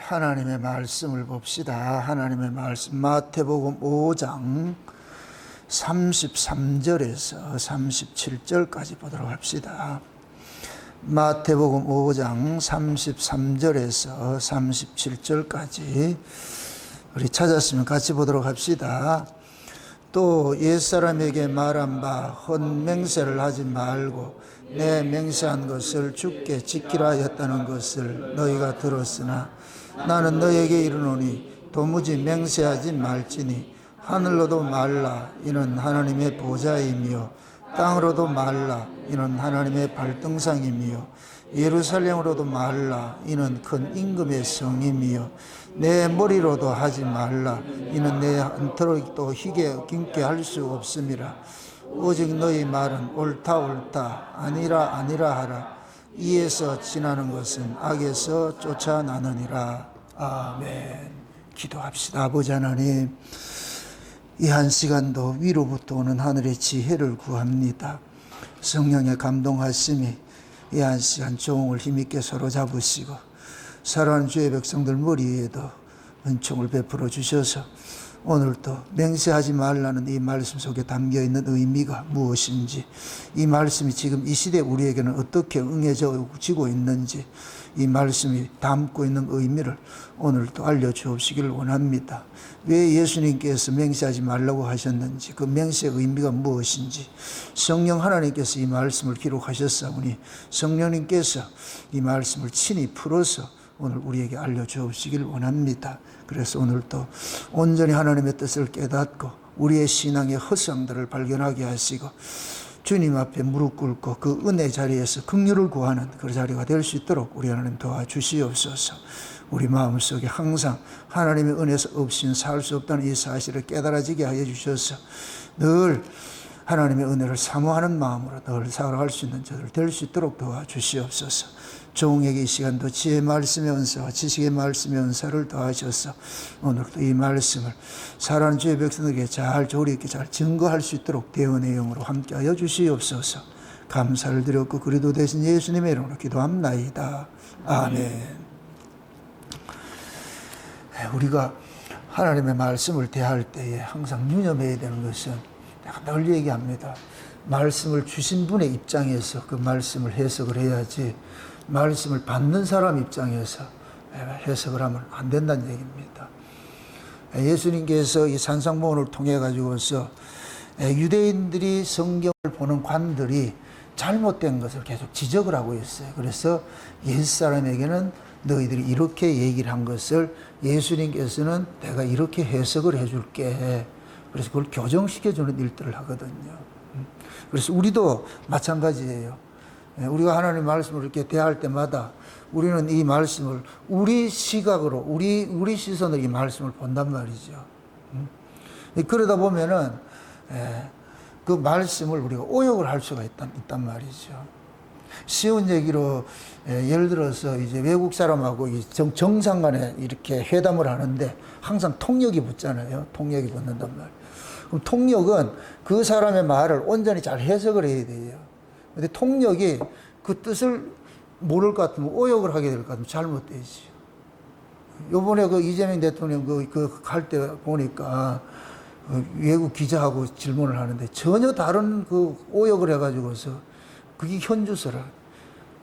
하나님의 말씀을 봅시다. 하나님의 말씀 마태복음 5장 33절에서 37절까지 보도록 합시다. 마태복음 5장 33절에서 37절까지 우리 찾았으면 같이 보도록 합시다. 또 옛사람에게 말한 바 헛맹세를 하지 말고 내 맹세한 것을 주께 지키라 하였다는 것을 너희가 들었으나 나는 너희에게 이르노니 도무지 맹세하지 말지니 하늘로도 말라 이는 하나님의 보좌이며 땅으로도 말라 이는 하나님의 발등상이며 예루살렘으로도 말라 이는 큰 임금의 성이며 내 머리로도 하지 말라 이는 내 한터럭도 희게 긴게 할 수 없음이라. 오직 너희 말은 옳다 옳다 아니라 아니라 하라. 이에서 지나는 것은 악에서 쫓아나느니라. 아멘. 기도합시다. 아버지 하나님, 이 한 시간도 위로부터 오는 하늘의 지혜를 구합니다. 성령의 감동하심이 이 한 시간 종을 힘있게 서로 잡으시고 사랑하는 주의 백성들 머리 위에도 은총을 베풀어 주셔서 오늘도 맹세하지 말라는 이 말씀 속에 담겨있는 의미가 무엇인지, 이 말씀이 지금 이 시대 우리에게는 어떻게 응해지고 있는지, 이 말씀이 담고 있는 의미를 오늘도 알려주옵시기를 원합니다. 왜 예수님께서 맹세하지 말라고 하셨는지, 그 맹세의 의미가 무엇인지 성령 하나님께서 이 말씀을 기록하셨사오니 성령님께서 이 말씀을 친히 풀어서 오늘 우리에게 알려주옵시기를 원합니다. 그래서 오늘도 온전히 하나님의 뜻을 깨닫고 우리의 신앙의 허상들을 발견하게 하시고 주님 앞에 무릎 꿇고 그 은혜 자리에서 긍휼을 구하는 그 자리가 될 수 있도록 우리 하나님 도와주시옵소서. 우리 마음속에 항상 하나님의 은혜에서 없이는 살 수 없다는 이 사실을 깨달아지게 하여 주셔서 늘 하나님의 은혜를 사모하는 마음으로 늘 살아갈 수 있는 저들 될 수 있도록 도와주시옵소서. 종에게 이 시간도 지혜의 말씀의 은사와 지식의 말씀의 은사를 더하셔서 오늘도 이 말씀을 살아가는 주의 백성에게 잘 조리 있게 잘 증거할 수 있도록 대언의 영으로 함께하여 주시옵소서. 감사를 드렸고 그리도 되신 예수님의 이름으로 기도합나이다. 아멘. 우리가 하나님의 말씀을 대할 때에 항상 유념해야 되는 것은 내가 늘 얘기합니다. 말씀을 주신 분의 입장에서 그 말씀을 해석을 해야지 말씀을 받는 사람 입장에서 해석을 하면 안 된다는 얘기입니다. 예수님께서 이 산상보훈을 통해 가지고서 유대인들이 성경을 보는 관들이 잘못된 것을 계속 지적을 하고 있어요. 그래서 옛사람에게는 너희들이 이렇게 얘기를 한 것을 예수님께서는 내가 이렇게 해석을 해줄게. 그래서 그걸 교정시켜주는 일들을 하거든요. 그래서 우리도 마찬가지예요. 우리가 하나님의 말씀을 이렇게 대할 때마다 우리는 이 말씀을 우리 시각으로, 우리 시선으로 이 말씀을 본단 말이죠. 그러다 보면은 그 말씀을 우리가 오역을 할 수가 있단 말이죠. 쉬운 얘기로 예를 들어서 이제 외국 사람하고 정상 간에 이렇게 회담을 하는데 항상 통역이 붙잖아요. 통역이 붙는단 말이에요. 그럼 통역은 그 사람의 말을 온전히 잘 해석을 해야 돼요. 근데 통역이 그 뜻을 모를 것 같으면 오역을 하게 될 것 같으면 잘못되지. 요번에 그 이재명 대통령 갈 때 보니까 외국 기자하고 질문을 하는데 전혀 다른 그 오역을 해가지고서 그게 현주소라.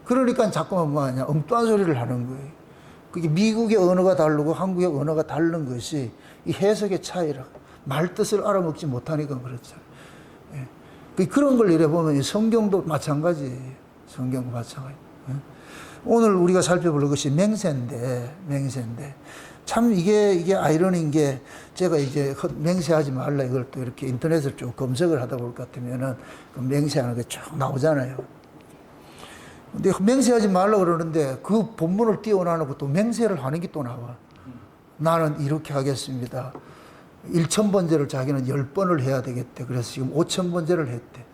그러니까 자꾸만 뭐하냐 엉뚱한 소리를 하는 거예요. 그게 미국의 언어가 다르고 한국의 언어가 다른 것이 이 해석의 차이라. 말 뜻을 알아먹지 못하니까 그렇죠. 그런 걸 이래 보면 성경도 마찬가지예요. 성경도 마찬가지. 오늘 우리가 살펴볼 것이 맹세인데 참 이게 아이러니인 게 제가 이제 맹세하지 말라 이걸 또 이렇게 인터넷을 쭉 검색을 하다 볼 것 같으면은 그 맹세하는 게 쭉 나오잖아요. 근데 맹세하지 말라 그러는데 그 본문을 띄워놔놓고 또 맹세를 하는 게 또 나와. 나는 이렇게 하겠습니다. 1000번제를 자기는 10번을 해야 되겠대. 그래서 지금 5000번제를 했대.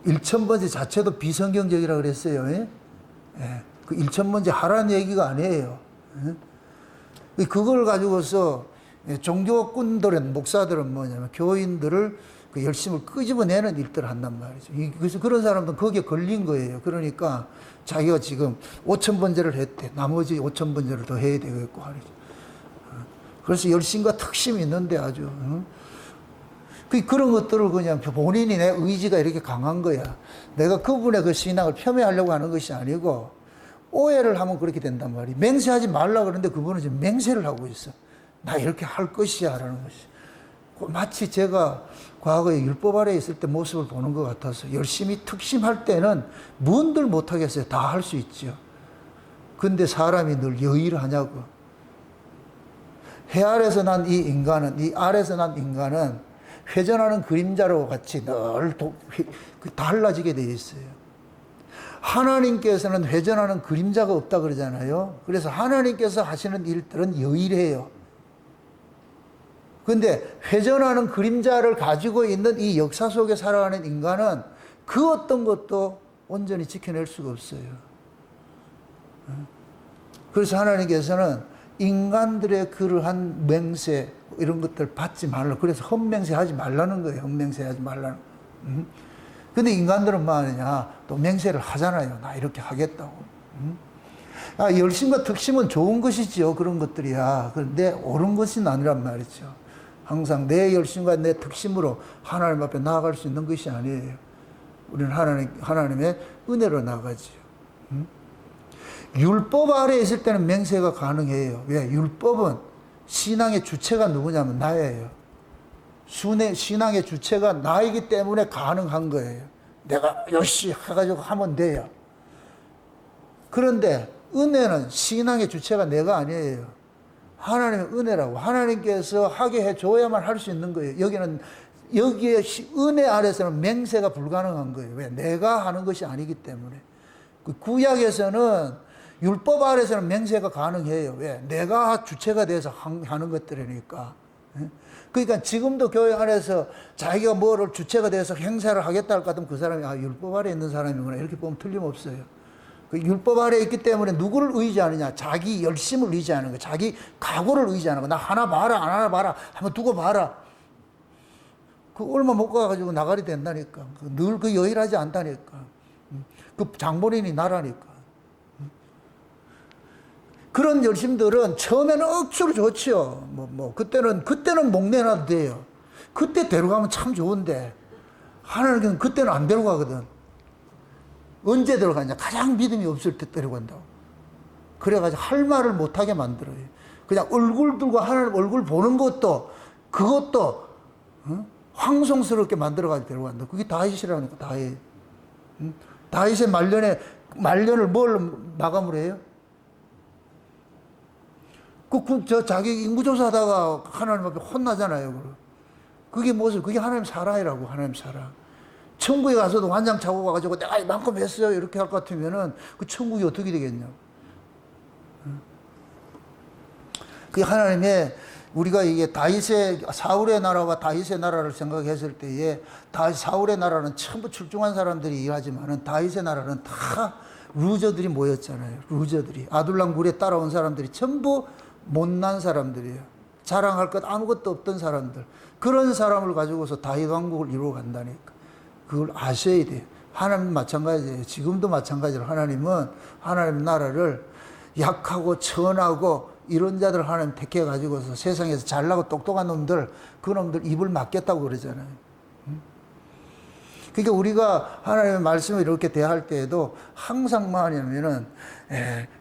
1000번제 자체도 비성경적이라 그랬어요. 예? 그 1000번제 하라는 얘기가 아니에요. 예? 그걸 가지고서 종교꾼들은, 목사들은 뭐냐면 교인들을 그 열심을 끄집어내는 일들을 한단 말이죠. 그래서 그런 사람들은 거기에 걸린 거예요. 그러니까 자기가 지금 5,000번제를 했대. 나머지 5,000번제를 더 해야 되겠고 하죠. 그래서 열심과 특심이 있는데 아주 그런 것들을 그냥 본인이 내 의지가 이렇게 강한 거야. 내가 그분의 그 신앙을 폄훼하려고 하는 것이 아니고 오해를 하면 그렇게 된단 말이야. 맹세하지 말라 그러는데 그분은 지금 맹세를 하고 있어. 나 이렇게 할 것이야 라는 것이. 마치 제가 과거에 율법 아래에 있을 때 모습을 보는 것 같아서 열심히 특심할 때는 뭔들 못하겠어요. 다 할 수 있죠. 근데 사람이 늘 여일하냐고. 해 아래서 난 이 인간은, 이 아래서 난 인간은 회전하는 그림자로 같이 늘 달라지게 되어 있어요. 하나님께서는 회전하는 그림자가 없다 그러잖아요. 그래서 하나님께서 하시는 일들은 여일해요. 근데 회전하는 그림자를 가지고 있는 이 역사 속에 살아가는 인간은 그 어떤 것도 온전히 지켜낼 수가 없어요. 그래서 하나님께서는 인간들의 그러한 맹세 이런 것들 받지 말라. 그래서 헛맹세 하지 말라는 거예요. 헛맹세 하지 말라는. 근데 인간들은 뭐 하느냐? 또 맹세를 하잖아요. 나 이렇게 하겠다고. 열심과 특심은 좋은 것이지요. 그런 것들이야. 그런데 옳은 것은 아니란 말이죠. 항상 내 열심과 내 특심으로 하나님 앞에 나아갈 수 있는 것이 아니에요. 우리는 하나님의 은혜로 나아가지요. 율법 아래에 있을 때는 맹세가 가능해요. 왜? 율법은 신앙의 주체가 누구냐면 나예요. 신앙의 주체가 나이기 때문에 가능한 거예요. 내가 열심히 해가지고 하면 돼요. 그런데 은혜는 신앙의 주체가 내가 아니에요. 하나님의 은혜라고. 하나님께서 하게 해줘야만 할 수 있는 거예요. 여기에 은혜 아래서는 맹세가 불가능한 거예요. 왜? 내가 하는 것이 아니기 때문에. 구약에서는 율법 아래서는 맹세가 가능해요. 왜? 내가 주체가 돼서 하는 것들이니까. 그러니까 지금도 교회 안에서 자기가 뭐를 주체가 돼서 행사를 하겠다 할 것 같으면 그 사람이 율법 아래에 있는 사람이구나. 이렇게 보면 틀림없어요. 그 율법 아래에 있기 때문에 누구를 의지하느냐? 자기 열심을 의지하는 거야. 자기 각오를 의지하는 거야. 나 하나 봐라, 안 하나 봐라. 한번 두고 봐라. 그 얼마 못 가가지고 나가리 된다니까. 늘 그 여일하지 않다니까. 그 장본인이 나라니까. 그런 열심들은 처음에는 억수로 좋죠. 그때는 목내놔도 돼요. 그때 데려가면 참 좋은데, 하나님은 그때는 안 데려가거든. 언제 들어가냐? 가장 믿음이 없을 때 데려간다고. 그래가지고 할 말을 못하게 만들어요. 그냥 얼굴 들고 하나님 얼굴 보는 것도, 그것도, 황송스럽게 만들어가지고 데려간다. 그게 다윗이라니까, 다윗. 다윗의 말년을 뭘 마감을 해요? 자기 인구조사 하다가 하나님 앞에 혼나잖아요. 그게 무엇을, 그게 하나님 사랑이라고, 하나님 사랑. 천국에 가서도 환장 차고 가가지고 내가 이만큼 했어요. 이렇게 할 것 같으면은 그 천국이 어떻게 되겠냐고. 그게 하나님의, 우리가 이게 사울의 나라와 다윗의 나라를 생각했을 때에 사울의 나라는 전부 출중한 사람들이 일하지만은 다윗의 나라는 다 루저들이 모였잖아요. 루저들이. 아둘람 굴에 따라온 사람들이 전부 못난 사람들이에요. 자랑할 것 아무것도 없던 사람들. 그런 사람을 가지고서 다윗 왕국을 이루어 간다니까. 그걸 아셔야 돼요. 하나님 마찬가지예요. 지금도 마찬가지로 하나님은 하나님 나라를 약하고 천하고 이런 자들 하나님 택해가지고서 세상에서 잘나고 똑똑한 놈들, 그 놈들 입을 막겠다고 그러잖아요. 그러니까 우리가 하나님의 말씀을 이렇게 대할 때에도 항상 뭐 하냐면은,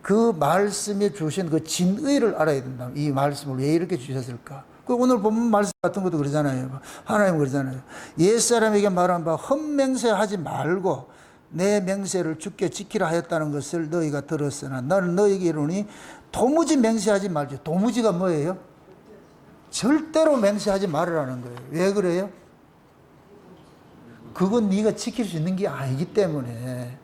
그 말씀에 주신 그 진의를 알아야 된다. 이 말씀을 왜 이렇게 주셨을까? 오늘 본문 말씀 같은 것도 그러잖아요. 하나님 그러잖아요. 옛사람에게 말한 바 헛맹세하지 말고 내 맹세를 주께 지키라 하였다는 것을 너희가 들었으나 나는 너희에게 이르노니 도무지 맹세하지 말지. 도무지가 뭐예요? 절대로 맹세하지 말으라는 거예요. 왜 그래요? 그건 네가 지킬 수 있는 게 아니기 때문에.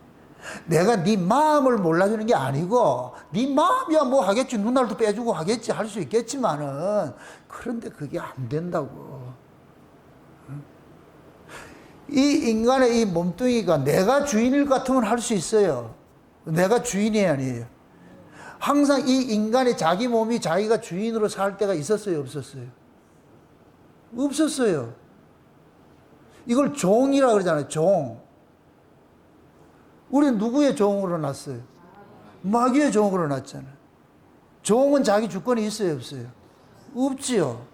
내가 네 마음을 몰라주는 게 아니고 네 마음이야 뭐 하겠지. 눈알도 빼주고 하겠지. 할 수 있겠지만은 그런데 그게 안 된다고. 이 인간의 이 몸뚱이가 내가 주인일 것 같으면 할 수 있어요. 내가 주인이 아니에요. 항상 이 인간이 자기 몸이 자기가 주인으로 살 때가 있었어요? 없었어요? 없었어요. 이걸 종이라 그러잖아요. 종. 우리는 누구의 종으로 났어요? 마귀의 종으로 났잖아요. 종은 자기 주권이 있어요, 없어요? 없지요.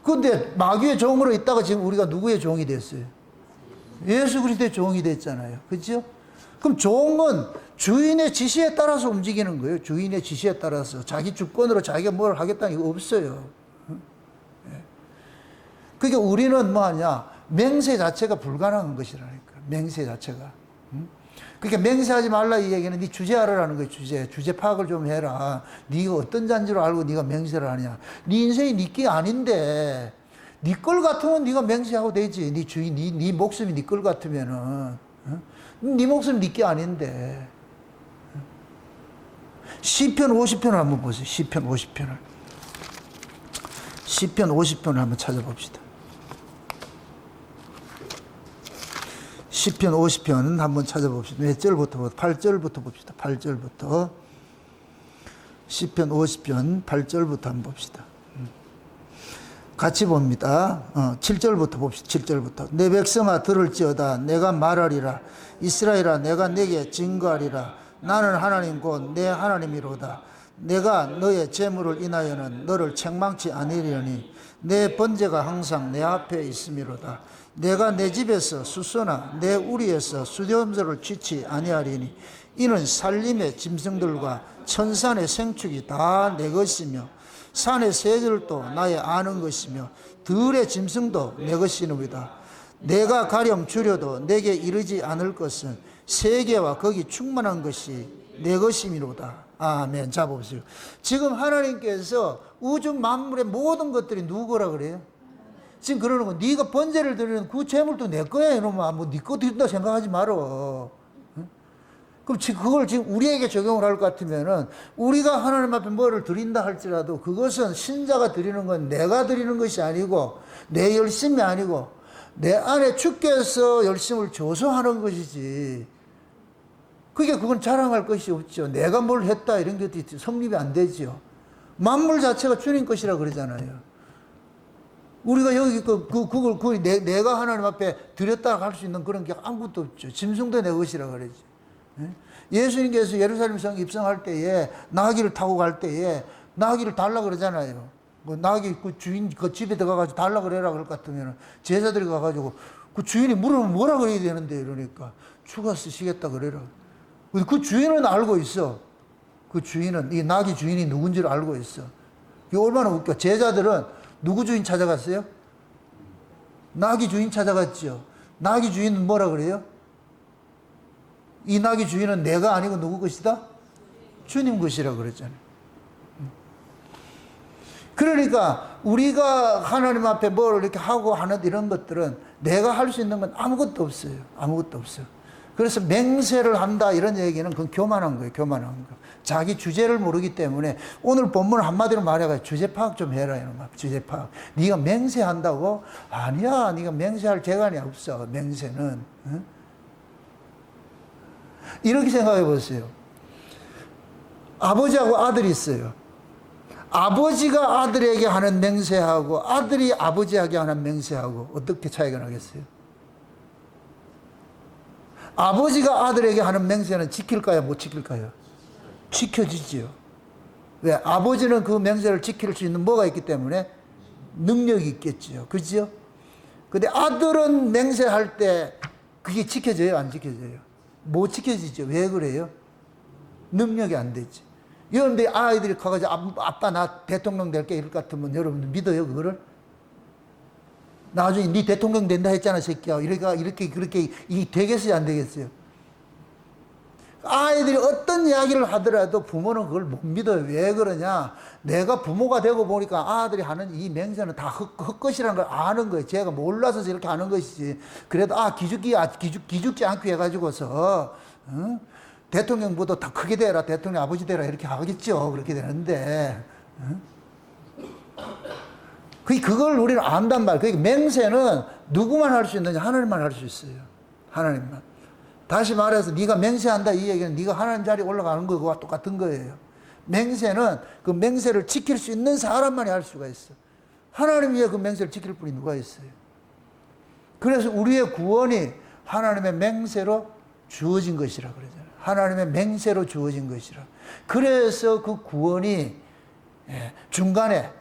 근데 마귀의 종으로 있다가 지금 우리가 누구의 종이 됐어요? 예수 그리스도의 종이 됐잖아요. 그렇죠? 그럼 종은 주인의 지시에 따라서 움직이는 거예요. 주인의 지시에 따라서. 자기 주권으로 자기가 뭘 하겠다는 게 없어요. 그러니까 우리는 뭐하냐? 맹세 자체가 불가능한 것이라니까. 맹세 자체가. 그러니까 맹세하지 말라 이 얘기는 네 주제하라는 거예요. 주제 파악을 좀 해라. 네가 어떤 잔지로 알고 네가 맹세를 하냐. 네 인생이 네 게 아닌데 네 걸 같으면 네가 맹세하고 되지. 네 주인, 네 목숨이 네 걸 같으면은 네 목숨이 네 게 아닌데. 시편 50편을 한번 보세요. 시편 50편을. 시편 50편을 한번 찾아봅시다. 시편 50편 한번 찾아봅시다. 몇 절부터? 8절부터 봅시다. 8절부터. 시편 50편 8절부터 한번 봅시다. 같이 봅니다. 7절부터 봅시다. 7절부터. 내 백성아 들을지어다. 내가 말하리라. 이스라엘아 내가 내게 증거하리라. 나는 하나님 곧 내 하나님이로다. 내가 너의 재물을 인하여는 너를 책망치 아니려니 내 번제가 항상 내 앞에 있음이로다. 내가 내 집에서 수소나 내 우리에서 수염소를 취치 아니하리니 이는 산림의 짐승들과 천산의 생축이 다 내 것이며 산의 새들도 나의 아는 것이며 들의 짐승도 내 것이니이다. 내가 가령 줄여도 내게 이르지 않을 것은 세계와 거기 충만한 것이 내 것이미로다. 아멘. 자 보세요. 지금 하나님께서 우주 만물의 모든 것들이 누구 거라 그래요? 지금 그러는 거. 네가 번제를 드리는 그 재물도 내 거야 이놈아. 뭐 네 거 드린다 생각하지 말어. 그럼 그걸 지금 우리에게 적용을 할 것 같으면은 우리가 하나님 앞에 뭐를 드린다 할지라도 그것은 신자가 드리는 건 내가 드리는 것이 아니고 내 열심이 아니고 내 안에 주께서 열심을 줘서 하는 것이지. 그게 그건 자랑할 것이 없죠. 내가 뭘 했다 이런 것도 성립이 안 되죠. 만물 자체가 주님 것이라 그러잖아요. 우리가 여기 그걸 내가 하나님 앞에 드렸다 할 수 있는 그런 게 아무것도 없죠. 짐승도 내 것이라 그러지. 예수님께서 예루살렘 성 입성할 때에 나귀를 타고 갈 때에 나귀를 달라 그러잖아요. 뭐 나귀 그 주인 그 집에 들어가가지고 달라 그래라 그럴 것 같으면 제자들이 가가지고 그 주인이 물으면 뭐라 그래야 되는데 이러니까 추가 쓰시겠다 그래라. 그 주인은 알고 있어. 그 주인은 이 나귀 주인이 누군지를 알고 있어. 이게 얼마나 웃겨. 제자들은 누구 주인 찾아갔어요? 나귀 주인 찾아갔죠. 나귀 주인은 뭐라 그래요? 이 나귀 주인은 내가 아니고 누구 것이다? 주님 것이라 그랬잖아요. 그러니까 우리가 하나님 앞에 뭘 이렇게 하고 하는 이런 것들은 내가 할 수 있는 건 아무것도 없어요. 아무것도 없어요. 그래서 맹세를 한다 이런 얘기는 그건 교만한 거예요. 교만한 거. 자기 주제를 모르기 때문에 오늘 본문 한마디로 말해가지고 주제 파악 좀 해라 이놈아. 주제 파악. 네가 맹세한다고? 아니야. 네가 맹세할 재간이 없어. 맹세는. 응? 이렇게 생각해 보세요. 아버지하고 아들이 있어요. 아버지가 아들에게 하는 맹세하고 아들이 아버지에게 하는 맹세하고 어떻게 차이가 나겠어요? 아버지가 아들에게 하는 맹세는 지킬까요? 못 지킬까요? 지켜지지요. 왜? 아버지는 그 맹세를 지킬 수 있는 뭐가 있기 때문에 능력이 있겠지요. 그죠? 근데 아들은 맹세할 때 그게 지켜져요? 안 지켜져요? 못 지켜지죠. 왜 그래요? 능력이 안 되지. 그런데 아이들이 가가지고 아빠 나 대통령 될게 이럴 것 같으면 여러분들 믿어요 그거를? 나중에 네 대통령 된다 했잖아 새끼야. 이렇게 그렇게 이 되겠어요 안 되겠어요? 아이들이 어떤 이야기를 하더라도 부모는 그걸 못 믿어요. 왜 그러냐? 내가 부모가 되고 보니까 아들이 하는 이 맹세는 다 헛것이라는 걸 아는 거예요. 제가 몰라서 이렇게 하는 것이지. 그래도 기죽지 않고 해가지고서 대통령보다 더 크게 되라, 대통령 아버지 되라 이렇게 하겠죠. 그렇게 되는데 그걸 우리는 안단 말이에요. 그러니까 맹세는 누구만 할 수 있느냐? 하나님만 할 수 있어요. 하나님만. 다시 말해서 네가 맹세한다 이 얘기는 네가 하나님 자리에 올라가는 거와 똑같은 거예요. 맹세는 그 맹세를 지킬 수 있는 사람만이 할 수가 있어. 하나님 위에 그 맹세를 지킬 분이 누가 있어요? 그래서 우리의 구원이 하나님의 맹세로 주어진 것이라 그러잖아요. 하나님의 맹세로 주어진 것이라. 그래서 그 구원이 중간에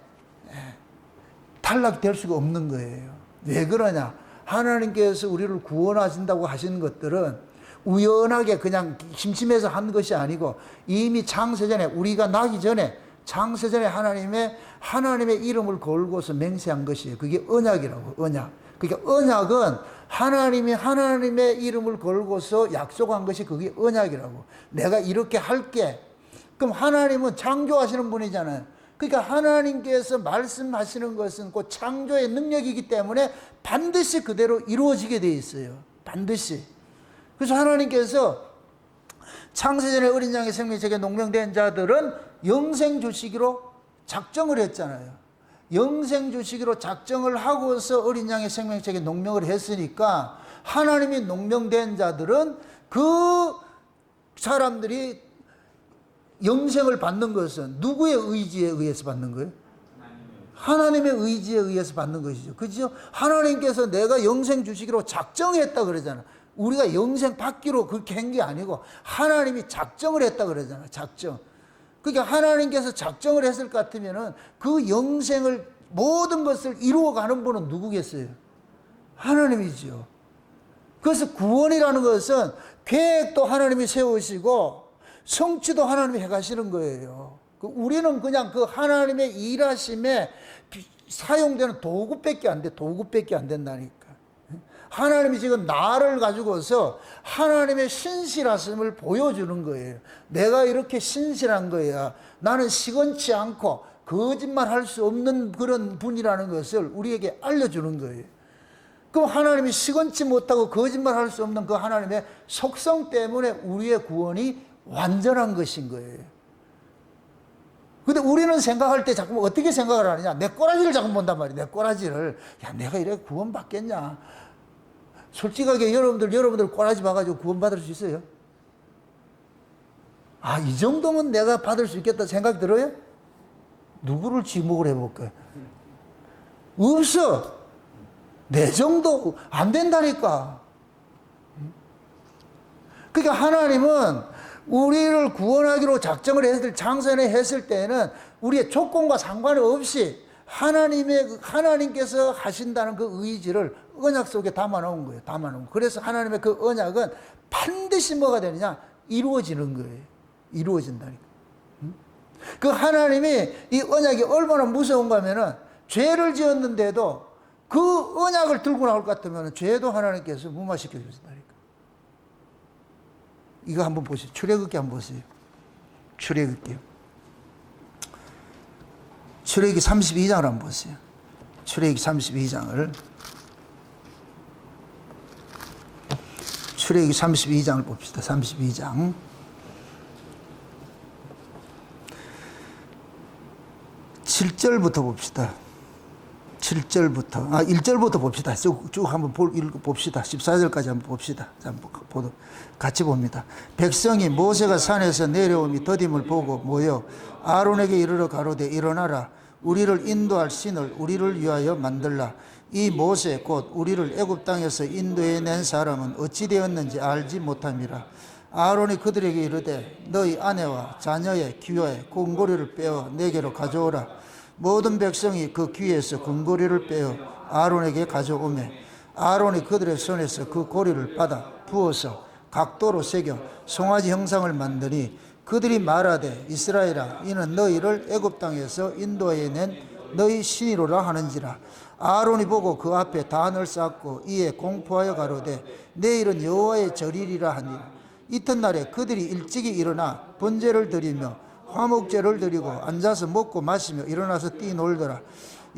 탈락될 수가 없는 거예요. 왜 그러냐? 하나님께서 우리를 구원하신다고 하신 것들은 우연하게 그냥 심심해서 한 것이 아니고 이미 창세전에, 우리가 나기 전에 창세전에 하나님의 이름을 걸고서 맹세한 것이에요. 그게 언약이라고, 언약. 그러니까 언약은 하나님의 이름을 걸고서 약속한 것이 그게 언약이라고. 내가 이렇게 할게. 그럼 하나님은 창조하시는 분이잖아요. 그러니까 하나님께서 말씀하시는 것은 그 창조의 능력이기 때문에 반드시 그대로 이루어지게 되어 있어요. 반드시. 그래서 하나님께서 창세전에 어린 양의 생명책에 농명된 자들은 영생 주시기로 작정을 했잖아요. 영생 주시기로 작정을 하고서 어린 양의 생명책에 농명을 했으니까 하나님이 농명된 자들은 그 사람들이 영생을 받는 것은 누구의 의지에 의해서 받는 거예요? 하나님의 의지에 의해서 받는 것이죠. 그죠? 하나님께서 내가 영생 주시기로 작정했다 그러잖아. 우리가 영생 받기로 그렇게 한 게 아니고 하나님이 작정을 했다 그러잖아. 작정. 그러니까 하나님께서 작정을 했을 것 같으면은 그 영생을 모든 것을 이루어가는 분은 누구겠어요? 하나님이죠. 그래서 구원이라는 것은 계획도 하나님이 세우시고 성취도 하나님이 해가시는 거예요. 우리는 그냥 그 하나님의 일하심에 사용되는 도구밖에 안 돼. 도구밖에 안 된다니까. 하나님이 지금 나를 가지고서 하나님의 신실하심을 보여주는 거예요. 내가 이렇게 신실한 거야. 나는 시건치 않고 거짓말 할 수 없는 그런 분이라는 것을 우리에게 알려주는 거예요. 그럼 하나님이 시건치 못하고 거짓말 할 수 없는 그 하나님의 속성 때문에 우리의 구원이 완전한 것인 거예요. 근데 우리는 생각할 때 자꾸 어떻게 생각을 하느냐? 내 꼬라지를 자꾸 본단 말이에요. 내 꼬라지를. 야, 내가 이렇게 구원 받겠냐? 솔직하게 여러분들 꼬라지 봐가지고 구원 받을 수 있어요? 아, 이 정도면 내가 받을 수 있겠다 생각 들어요? 누구를 지목을 해볼까요? 없어. 내 정도 안 된다니까. 그러니까 하나님은 우리를 구원하기로 작정을 창세전에 했을 때는 우리의 조건과 상관없이 하나님께서 하신다는 그 의지를 언약 속에 담아놓은 거예요. 담아놓은. 그래서 하나님의 그 언약은 반드시 뭐가 되느냐? 이루어지는 거예요. 이루어진다니까. 그 하나님이 이 언약이 얼마나 무서운가 하면은 죄를 지었는데도 그 언약을 들고 나올 것 같으면 죄도 하나님께서 무마시켜 주신다니까. 이거 한번 보세요. 출애굽기 한번 보세요. 출애굽기 32장을 한번 보세요. 출애굽기 32장을. 출애굽기 32장을 봅시다. 32장. 7절부터 봅시다. 7절부터. 1절부터 봅시다. 쭉 한번 봅시다. 14절까지 한번 봅시다. 같이 봅니다. 백성이 모세가 산에서 내려오미 더딤을 보고 모여 아론에게 이르러 가로되 일어나라. 우리를 인도할 신을 우리를 위하여 만들라. 이 모세 곧 우리를 애굽 땅에서 인도해 낸 사람은 어찌 되었는지 알지 못함이라. 아론이 그들에게 이르되 너희 아내와 자녀의 귀에 금고리를 빼어 내게로 가져오라. 모든 백성이 그 귀에서 금고리를 빼어 아론에게 가져오매 아론이 그들의 손에서 그 고리를 받아 부어서 각도로 새겨 송아지 형상을 만드니 그들이 말하되 이스라엘아 이는 너희를 애굽 땅에서 인도해 낸 너희 신이로라 하는지라. 아론이 보고 그 앞에 단을 쌓고 이에 공포하여 가로되 내일은 여호와의 절이리라 하니 이튿날에 그들이 일찍이 일어나 번제를 드리며 화목제를 드리고 앉아서 먹고 마시며 일어나서 뛰놀더라.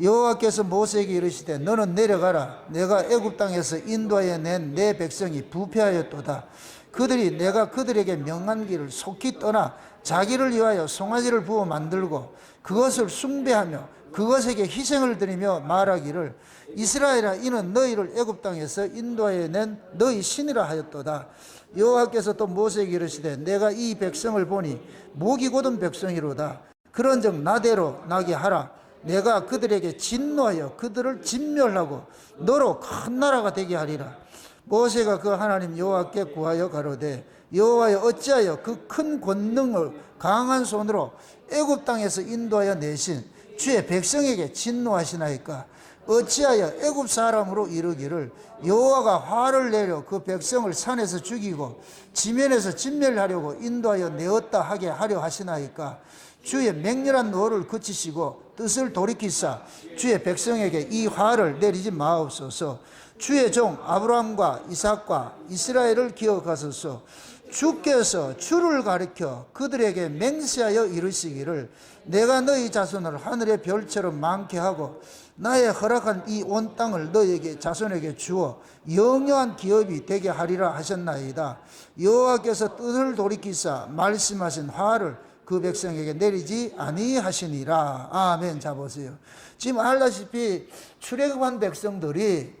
여호와께서 모세에게 이르시되 너는 내려가라. 내가 애굽 땅에서 인도하여 낸 내 백성이 부패하였도다. 그들이 내가 그들에게 명한 길을 속히 떠나 자기를 위하여 송아지를 부어 만들고 그것을 숭배하며 그것에게 희생을 드리며 말하기를 이스라엘아 이는 너희를 애굽 땅에서 인도하여 낸 너희 신이라 하였도다. 여호와께서 또 모세에게 이르시되 내가 이 백성을 보니 목이 곧은 백성이로다. 그런즉 나대로 나게 하라. 내가 그들에게 진노하여 그들을 진멸하고 너로 큰 나라가 되게 하리라. 모세가 그 하나님 여호와께 구하여 가로되 여호와여 어찌하여 그 큰 권능을 강한 손으로 애굽 땅에서 인도하여 내신 주의 백성에게 진노하시나이까. 어찌하여 애굽 사람으로 이르기를 여호와가 화를 내려 그 백성을 산에서 죽이고 지면에서 진멸하려고 인도하여 내었다 하게 하려 하시나이까. 주의 맹렬한 노를 그치시고 뜻을 돌이키사 주의 백성에게 이 화를 내리지 마옵소서. 주의 종 아브라함과 이삭과 이스라엘을 기억하소서. 주께서 주를 가리켜 그들에게 맹세하여 이르시기를 내가 너희 자손을 하늘의 별처럼 많게 하고 나의 허락한 이 온 땅을 너희에게 자손에게 주어 영영한 기업이 되게 하리라 하셨나이다. 여호와께서 뜻을 돌이키사 말씀하신 화를 그 백성에게 내리지 아니하시니라. 아멘. 자 보세요. 지금 알다시피 출애굽한 백성들이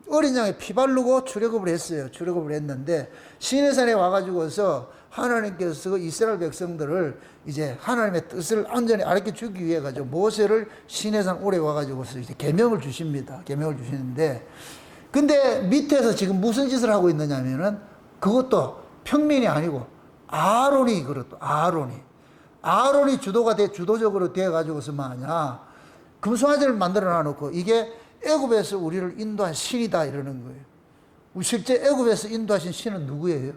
어린 양에 피 바르고 출애굽을 했어요. 출애굽을 했는데 시내산에 와가지고서 하나님께서 이스라엘 백성들을 이제 하나님의 뜻을 완전히 알게 주기 위해 가지고 모세를 시내산 오래 와가지고서 이제 계명을 주십니다. 계명을 주시는데 근데 밑에서 지금 무슨 짓을 하고 있느냐면은 그것도 평민이 아니고 아론이 그렇다. 아론이 주도적으로 돼 가지고서 뭐하냐 금송아지를 만들어 놔놓고 이게 애굽에서 우리를 인도한 신이다 이러는 거예요. 실제 애굽에서 인도하신 신은 누구예요?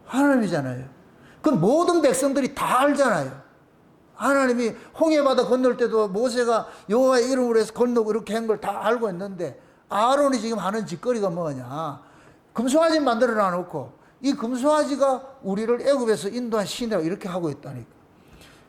하나님이잖아요. 그건 모든 백성들이 다 알잖아요. 하나님이 홍해바다 건널 때도 모세가 여호와의 이름으로 해서 건너고 이렇게 한 걸 다 알고 있는데 아론이 지금 하는 짓거리가 뭐냐 금송아지 만들어 놔놓고 이 금송아지가 우리를 애굽에서 인도한 신이라고 이렇게 하고 있다니까.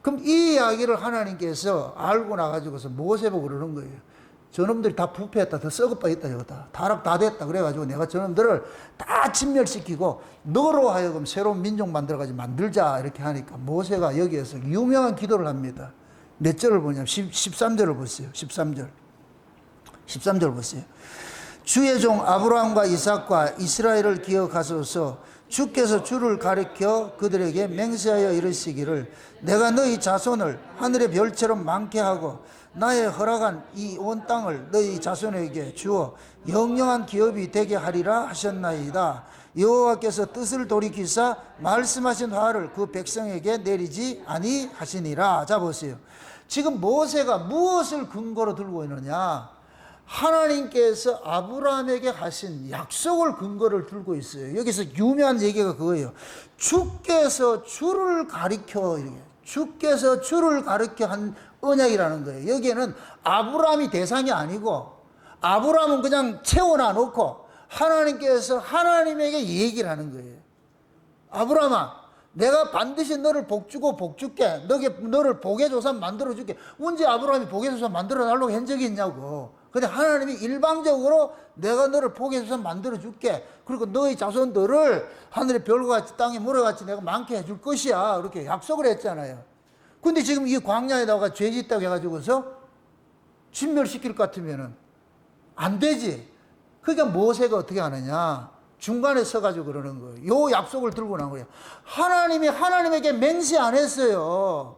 그럼 이 이야기를 하나님께서 알고 나가지고서 모세 보고 그러는 거예요. 저놈들이 다 부패했다. 더 썩어빠 있다. 이거 다. 타락 다 됐다. 그래가지고 내가 저놈들을 다 진멸시키고 너로 하여금 새로운 민족 만들어가지고 만들자. 이렇게 하니까 모세가 여기에서 유명한 기도를 합니다. 몇 절을 보냐면 13절을 보세요. 13절 보세요. 주의 종 아브라함과 이삭과 이스라엘을 기억하소서. 주께서 주를 가리켜 그들에게 맹세하여 이르시기를 내가 너희 자손을 하늘의 별처럼 많게 하고 나의 허락한 이 온 땅을 너희 자손에게 주어 영영한 기업이 되게 하리라 하셨나이다. 여호와께서 뜻을 돌이키사 말씀하신 화를 그 백성에게 내리지 아니하시니라. 자 보세요. 지금 모세가 무엇을 근거로 들고 있느냐? 하나님께서 아브라함에게 하신 약속을 근거를 들고 있어요. 여기서 유명한 얘기가 그거예요. 주께서 주를 가리켜 주께서 주를 가리켜 한 언약이라는 거예요. 여기에는 아브라함이 대상이 아니고 아브라함은 그냥 채워놔 놓고 하나님께서 하나님에게 얘기를 하는 거예요. 아브라함아, 내가 반드시 너를 복주고 복줄게. 너를 복의 조상 만들어줄게. 언제 아브라함이 복의 조상 만들어 달라고 한 적이 있냐고. 근데 하나님이 일방적으로 내가 너를 복의 조상 만들어줄게. 그리고 너의 자손들을 하늘의 별과 같이 땅의 모래같이 내가 많게 해줄 것이야. 그렇게 약속을 했잖아요. 근데 지금 이 광야에다가 죄 짓다고 해가지고서 진멸시킬 것 같으면은 안 되지. 그러니까 모세가 어떻게 하느냐. 중간에 서가지고 그러는 거예요. 요 약속을 들고 나온 거예요. 하나님이 하나님에게 맹세 안 했어요.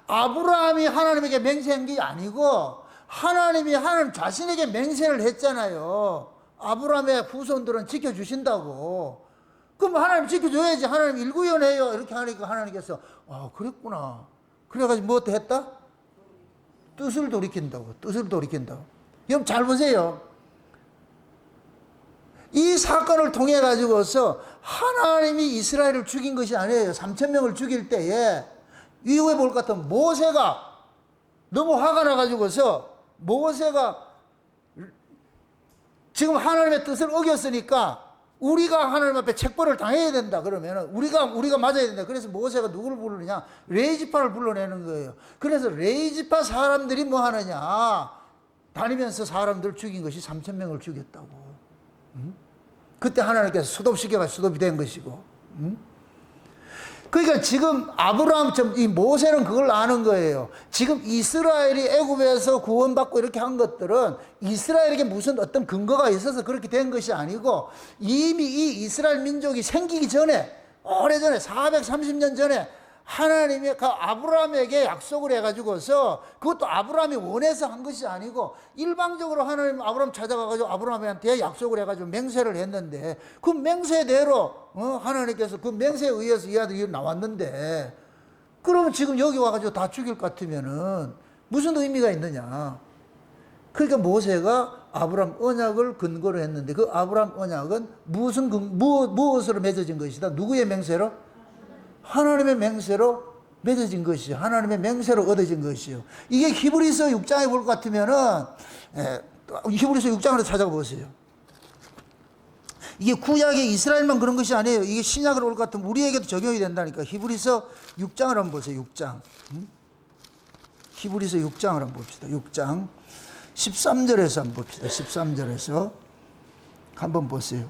아브라함이 하나님에게 맹세한 게 아니고 하나님이 하나님 자신에게 맹세를 했잖아요. 아브라함의 후손들은 지켜주신다고. 그럼 하나님 지켜줘야지. 하나님 일구연해요. 이렇게 하니까 하나님께서 아 그랬구나. 그래가지고 뭐 했다? 뜻을 돌이킨다고. 여러분 잘 보세요. 이 사건을 통해 가지고서 하나님이 이스라엘을 죽인 것이 아니에요. 3,000명을 죽일 때에 이후에 볼 것 같으면 모세가 너무 화가 나가지고서 모세가 지금 하나님의 뜻을 어겼으니까 우리가 하나님 앞에 책벌을 당해야 된다. 그러면은 우리가 맞아야 된다. 그래서 모세가 누구를 부르느냐? 레이지파를 불러내는 거예요. 그래서 레이지파 사람들이 뭐 하느냐? 다니면서 사람들 죽인 것이 3,000명을 죽였다고. 그때 하나님께서 수도시켜가 수도비 된 것이고. 그러니까 지금 이 모세는 그걸 아는 거예요. 지금 이스라엘이 애굽에서 구원받고 이렇게 한 것들은 이스라엘에게 무슨 어떤 근거가 있어서 그렇게 된 것이 아니고 이미 이 이스라엘 민족이 생기기 전에 오래전에 430년 전에 하나님이 그 아브라함에게 약속을 해가지고서 그것도 아브라함이 원해서 한 것이 아니고 일방적으로 하나님 아브라함 찾아가가지고 아브라함한테 약속을 해가지고 맹세를 했는데 그 맹세대로 하나님께서 그 맹세에 의해서 이 아들이 나왔는데 그러면 지금 여기 와가지고 다 죽일 것 같으면은 무슨 의미가 있느냐. 그러니까 모세가 아브라함 언약을 근거로 했는데 그 아브라함 언약은 무엇으로 맺어진 것이다? 누구의 맹세로? 하나님의 맹세로 맺어진 것이요. 하나님의 맹세로 얻어진 것이요. 이게 히브리서 6장에 볼 것 같으면은, 히브리서 6장으로 찾아가 보세요. 이게 구약의 이스라엘만 그런 것이 아니에요. 이게 신약으로 올 것 같으면 우리에게도 적용이 된다니까. 히브리서 6장을 한번 보세요. 6장. 히브리서 6장을 한번 봅시다. 6장. 13절에서 한번 봅시다. 13절에서 한번 보세요.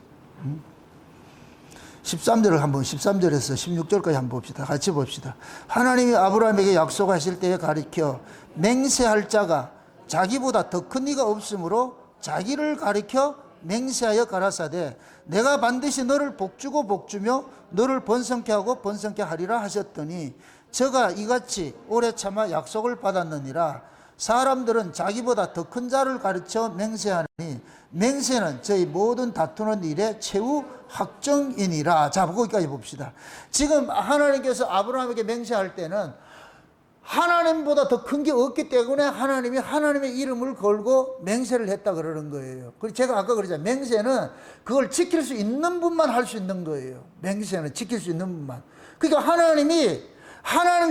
13절을 한번 13절에서 16절까지 한번 봅시다. 같이 봅시다. 하나님이 아브라함에게 약속하실 때에 가리켜 맹세할 자가 자기보다 더 큰 이가 없으므로 자기를 가리켜 맹세하여 가라사대 내가 반드시 너를 복주고 복주며 너를 번성케 하고 번성케 하리라 하셨더니 저가 이같이 오래 참아 약속을 받았느니라. 사람들은 자기보다 더 큰 자를 가르쳐 맹세하니 맹세는 저희 모든 다투는 일의 최후 확정이니라. 자, 거기까지 봅시다. 지금 하나님께서 아브라함에게 맹세할 때는 하나님보다 더 큰 게 없기 때문에 하나님이 하나님의 이름을 걸고 맹세를 했다 그러는 거예요. 그리고 제가 아까 그러잖아요. 맹세는 그걸 지킬 수 있는 분만 할 수 있는 거예요. 맹세는 지킬 수 있는 분만. 그러니까 하나님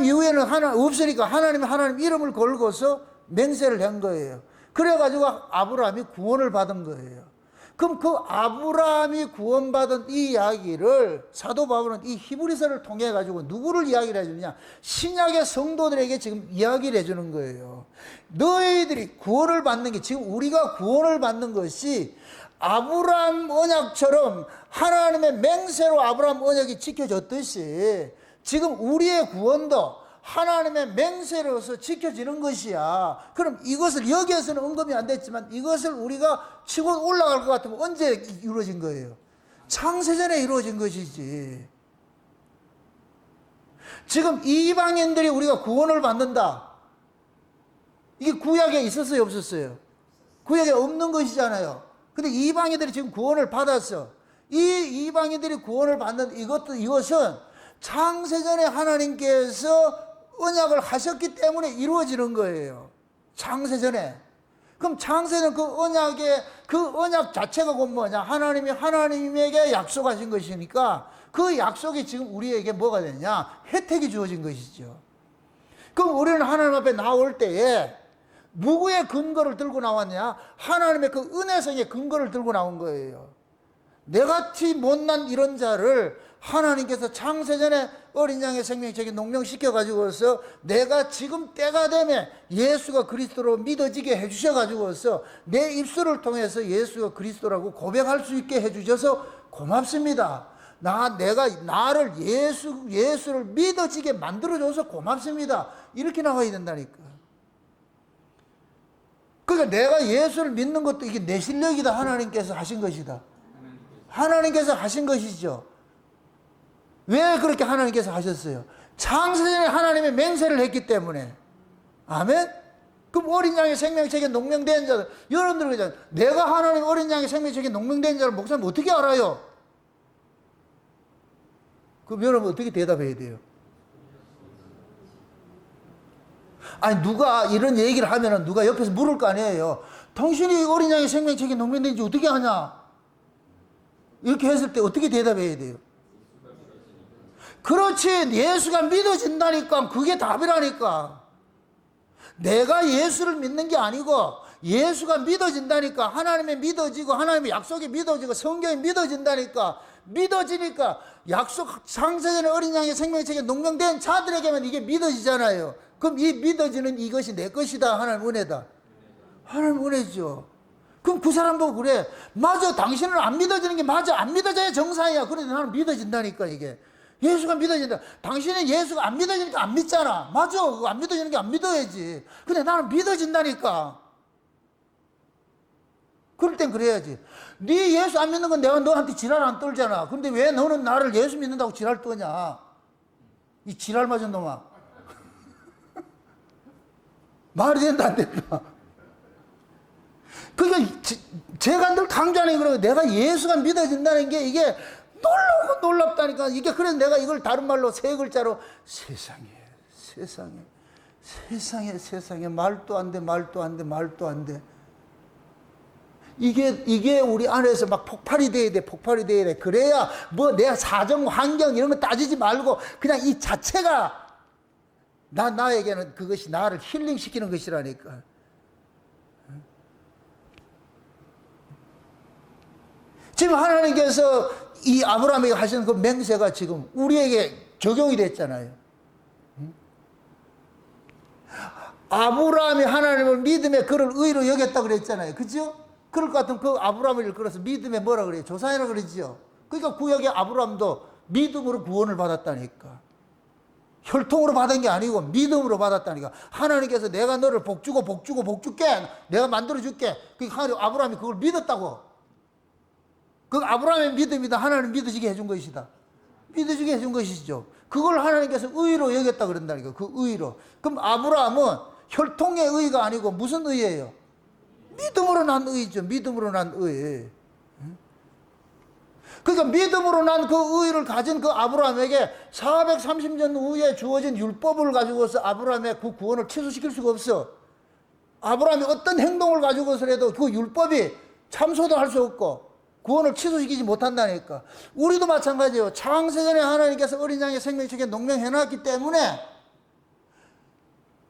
이후에는 하나 없으니까 하나님이 하나님 이름을 걸고서 맹세를 한 거예요. 그래가지고 아브라함이 구원을 받은 거예요. 그럼 그 아브라함이 구원받은 이 이야기를 사도 바울은 이 히브리서를 통해 가지고 누구를 이야기를 해주느냐? 신약의 성도들에게 지금 이야기를 해주는 거예요. 너희들이 구원을 받는 게 지금 우리가 구원을 받는 것이 아브라함 언약처럼 하나님의 맹세로 아브라함 언약이 지켜졌듯이 지금 우리의 구원도 하나님의 맹세로서 지켜지는 것이야. 그럼 이것을 여기에서는 언급이 안 됐지만 이것을 우리가 치고 올라갈 것 같으면 언제 이루어진 거예요? 창세전에 이루어진 것이지. 지금 이방인들이 우리가 구원을 받는다. 이게 구약에 있었어요, 없었어요? 구약에 없는 것이잖아요. 근데 이방인들이 지금 구원을 받았어. 이 이방인들이 구원을 받는 이것은 창세전에 하나님께서 언약을 하셨기 때문에 이루어지는 거예요. 창세전에. 그럼 창세전 그 언약 자체가 곧 뭐냐? 하나님이 하나님에게 약속하신 것이니까 그 약속이 지금 우리에게 뭐가 되냐? 혜택이 주어진 것이죠. 그럼 우리는 하나님 앞에 나올 때에 누구의 근거를 들고 나왔냐? 하나님의 그 은혜성의 근거를 들고 나온 거예요. 내같이 못난 이런 자를 하나님께서 창세전에 어린 양의 생명책에 농명시켜가지고서 내가 지금 때가 되면 예수가 그리스도로 믿어지게 해주셔가지고서 내 입술을 통해서 예수가 그리스도라고 고백할 수 있게 해주셔서 고맙습니다. 나를 예수를 믿어지게 만들어줘서 고맙습니다. 이렇게 나와야 된다니까. 그러니까 내가 예수를 믿는 것도 이게 내 실력이다. 하나님께서 하신 것이다. 하나님께서 하신 것이죠. 왜 그렇게 하나님께서 하셨어요? 창세전에 하나님의 맹세를 했기 때문에. 아멘? 그럼 어린 양의 생명책에 농명된 자들, 여러분들 그러잖아요. 내가 하나님 어린 양의 생명책에 농명된 자를 목사님 어떻게 알아요? 그럼 여러분 어떻게 대답해야 돼요? 아니 누가 이런 얘기를 하면은 누가 옆에서 물을 거 아니에요. 당신이 어린 양의 생명책에 농명된지 어떻게 하냐? 이렇게 했을 때 어떻게 대답해야 돼요? 그렇지. 예수가 믿어진다니까. 그게 답이라니까. 내가 예수를 믿는 게 아니고 예수가 믿어진다니까. 하나님의 믿어지고 하나님의 약속이 믿어지고 성경이 믿어진다니까. 믿어지니까 약속 창세전에 어린 양의 생명책에 농명된 자들에게만 이게 믿어지잖아요. 그럼 이 믿어지는 이것이 내 것이다. 하나님 은혜다. 하나님 은혜죠. 그럼 그 사람 보고 그래. 맞아. 당신은 안 믿어지는 게 맞아. 안 믿어져야 정상이야. 그런데 나는 믿어진다니까 이게. 예수가 믿어진다. 당신은 예수가 안 믿어지니까 안 믿잖아. 맞아. 그거 안 믿어지는 게 안 믿어야지. 근데 나는 믿어진다니까. 그럴 땐 그래야지. 네 예수 안 믿는 건 내가 너한테 지랄 안 떨잖아. 근데 왜 너는 나를 예수 믿는다고 지랄 떠냐? 이 지랄 맞은 놈아. 말이 된다, 안 된다. 그러니까 제가 늘 강조하는 게 내가 예수가 믿어진다는 게 이게 놀라고 놀랍다니까. 이게 그래서 내가 이걸 다른 말로 세 글자로 세상에 말도 안 돼. 이게 우리 안에서 막 폭발이 돼야 돼. 그래야 뭐 내 사정, 환경 이런 거 따지지 말고 그냥 이 자체가 나에게는 그것이 나를 힐링시키는 것이라니까. 지금 하나님께서 이 아브라함에게 하시는 그 맹세가 지금 우리에게 적용이 됐잖아요. 아브라함이 하나님을 믿음의 그를 의로 여겼다 그랬잖아요. 그죠? 그럴 것 같으면 그 아브라함을 끌어서 믿음의 뭐라 그래요? 조상이라 그러죠. 그러니까 구약의 아브라함도 믿음으로 구원을 받았다니까. 혈통으로 받은 게 아니고 믿음으로 받았다니까. 하나님께서 내가 너를 복주고 복줄게. 내가 만들어줄게. 그러니까 아브라함이 그걸 믿었다고. 그 아브라함의 믿음이다. 하나님 믿어지게 해준 것이다. 믿어지게 해준 것이죠. 그걸 하나님께서 의로 여겼다 그런다니까. 그 의로. 그럼 아브라함은 혈통의 의가 아니고 무슨 의예요? 믿음으로 난 의죠. 믿음으로 난 의. 그러니까 믿음으로 난 그 의를 가진 그 아브라함에게 430년 후에 주어진 율법을 가지고서 아브라함의 그 구원을 취소시킬 수가 없어. 아브라함이 어떤 행동을 가지고서라도 그 율법이 참소도 할 수 없고 구원을 취소시키지 못한다니까. 우리도 마찬가지예요. 창세전에 하나님께서 어린 양의 생명책에 농명해놨기 때문에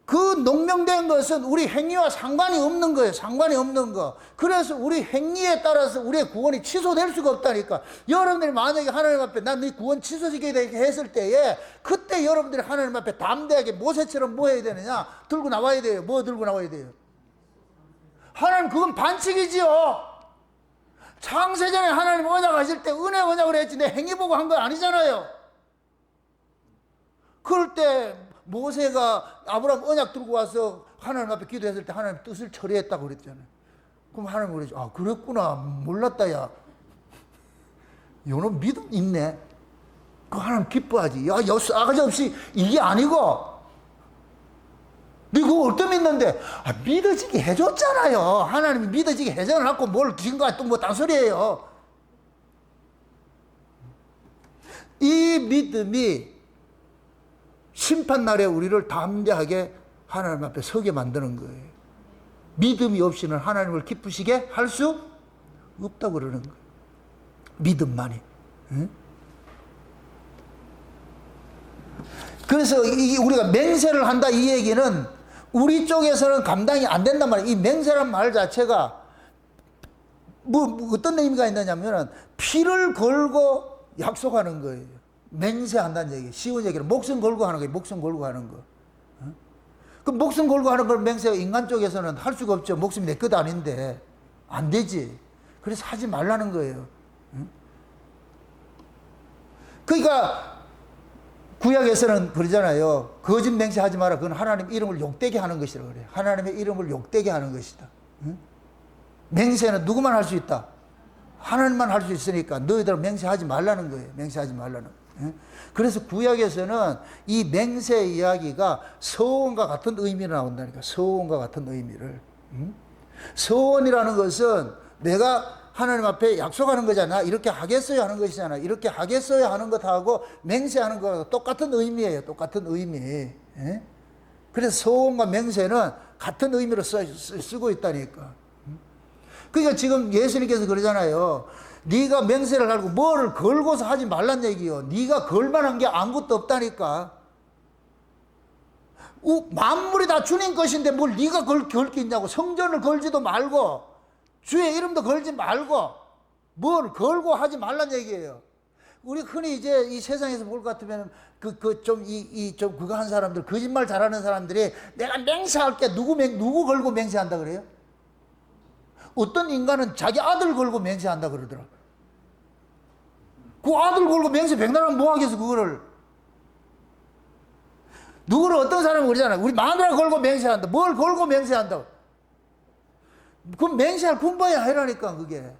그 농명된 것은 우리 행위와 상관이 없는 거예요. 상관이 없는 거. 그래서 우리 행위에 따라서 우리의 구원이 취소될 수가 없다니까. 여러분들이 만약에 하나님 앞에 난 네 구원 취소시키게 했을 때에 그때 여러분들이 하나님 앞에 담대하게 모세처럼 뭐 해야 되느냐? 들고 나와야 돼요. 뭐 들고 나와야 돼요? 하나님 그건 반칙이지요. 창세전에 하나님 언약하실 때 은혜 언약을 했지 내 행위 보고 한 거 아니잖아요. 그럴 때 모세가 아브라함 언약 들고 와서 하나님 앞에 기도했을 때 하나님 뜻을 처리했다고 그랬잖아요. 그럼 하나님 그러죠. 아 그랬구나. 몰랐다 야. 요놈 믿음 있네. 그 하나님 기뻐하지. 야 싸가지 없이 이게 아니고 네 그거 어떤 믿는데? 아, 믿어지게 해줬잖아요. 하나님이 믿어지게 해줘놓고 뭘 지금까지 또 뭐 딴소리예요. 이 믿음이 심판날에 우리를 담대하게 하나님 앞에 서게 만드는 거예요. 믿음이 없이는 하나님을 기쁘시게 할 수 없다고 그러는 거예요. 믿음만이. 응? 그래서 우리가 맹세를 한다 이 얘기는 우리 쪽에서는 감당이 안 된단 말이에요. 이 맹세란 말 자체가 뭐 어떤 의미가 있느냐면은 피를 걸고 약속하는 거예요. 맹세한다는 얘기. 쉬운 얘기로 목숨 걸고 하는 거예요. 목숨 걸고 하는 거. 그 목숨 걸고 하는 걸 맹세가 인간 쪽에서는 할 수가 없죠. 목숨이 내 것 아닌데 안 되지. 그래서 하지 말라는 거예요. 그러니까 구약에서는 그러잖아요. 거짓 맹세하지 마라. 그건 하나님 이름을 욕되게 하는 것이라고 그래요. 하나님의 이름을 욕되게 하는 것이다. 응? 맹세는 누구만 할 수 있다. 하나님만 할 수 있으니까 너희들 맹세하지 말라는 거예요. 맹세하지 말라는. 응? 그래서 구약에서는 이 맹세 이야기가 서원과 같은 의미로 나온다니까. 서원과 같은 의미를. 응? 서원이라는 것은 내가 하나님 앞에 약속하는 거잖아. 이렇게 하겠어요 하는 것이잖아. 이렇게 하겠어요 하는 것하고 맹세하는 거하고 똑같은 의미예요. 똑같은 의미. 예? 그래서 서원과 맹세는 같은 의미로 쓰고 있다니까. 그러니까 지금 예수님께서 그러잖아요. 네가 맹세를 하고 뭐를 걸고서 하지 말란 얘기요. 네가 걸만한 게 아무것도 없다니까. 만물이 다 주님 것인데 뭘 네가 걸 게 있냐고. 성전을 걸지도 말고 주의 이름도 걸지 말고 뭘 걸고 하지 말란 얘기예요. 우리 흔히 이제 이 세상에서 볼 것 같으면 좀 그거 한 사람들, 거짓말 잘하는 사람들이 내가 맹세할 게 누구 걸고 맹세한다 그래요? 어떤 인간은 자기 아들 걸고 맹세한다 그러더라. 그 아들 걸고 맹세 백날하면 뭐 하겠어 그거를. 누구를 어떤 사람은 그러잖아. 우리 마누라 걸고 맹세한다. 뭘 걸고 맹세한다. 그럼 맹세할 군바야 해라니까 그게.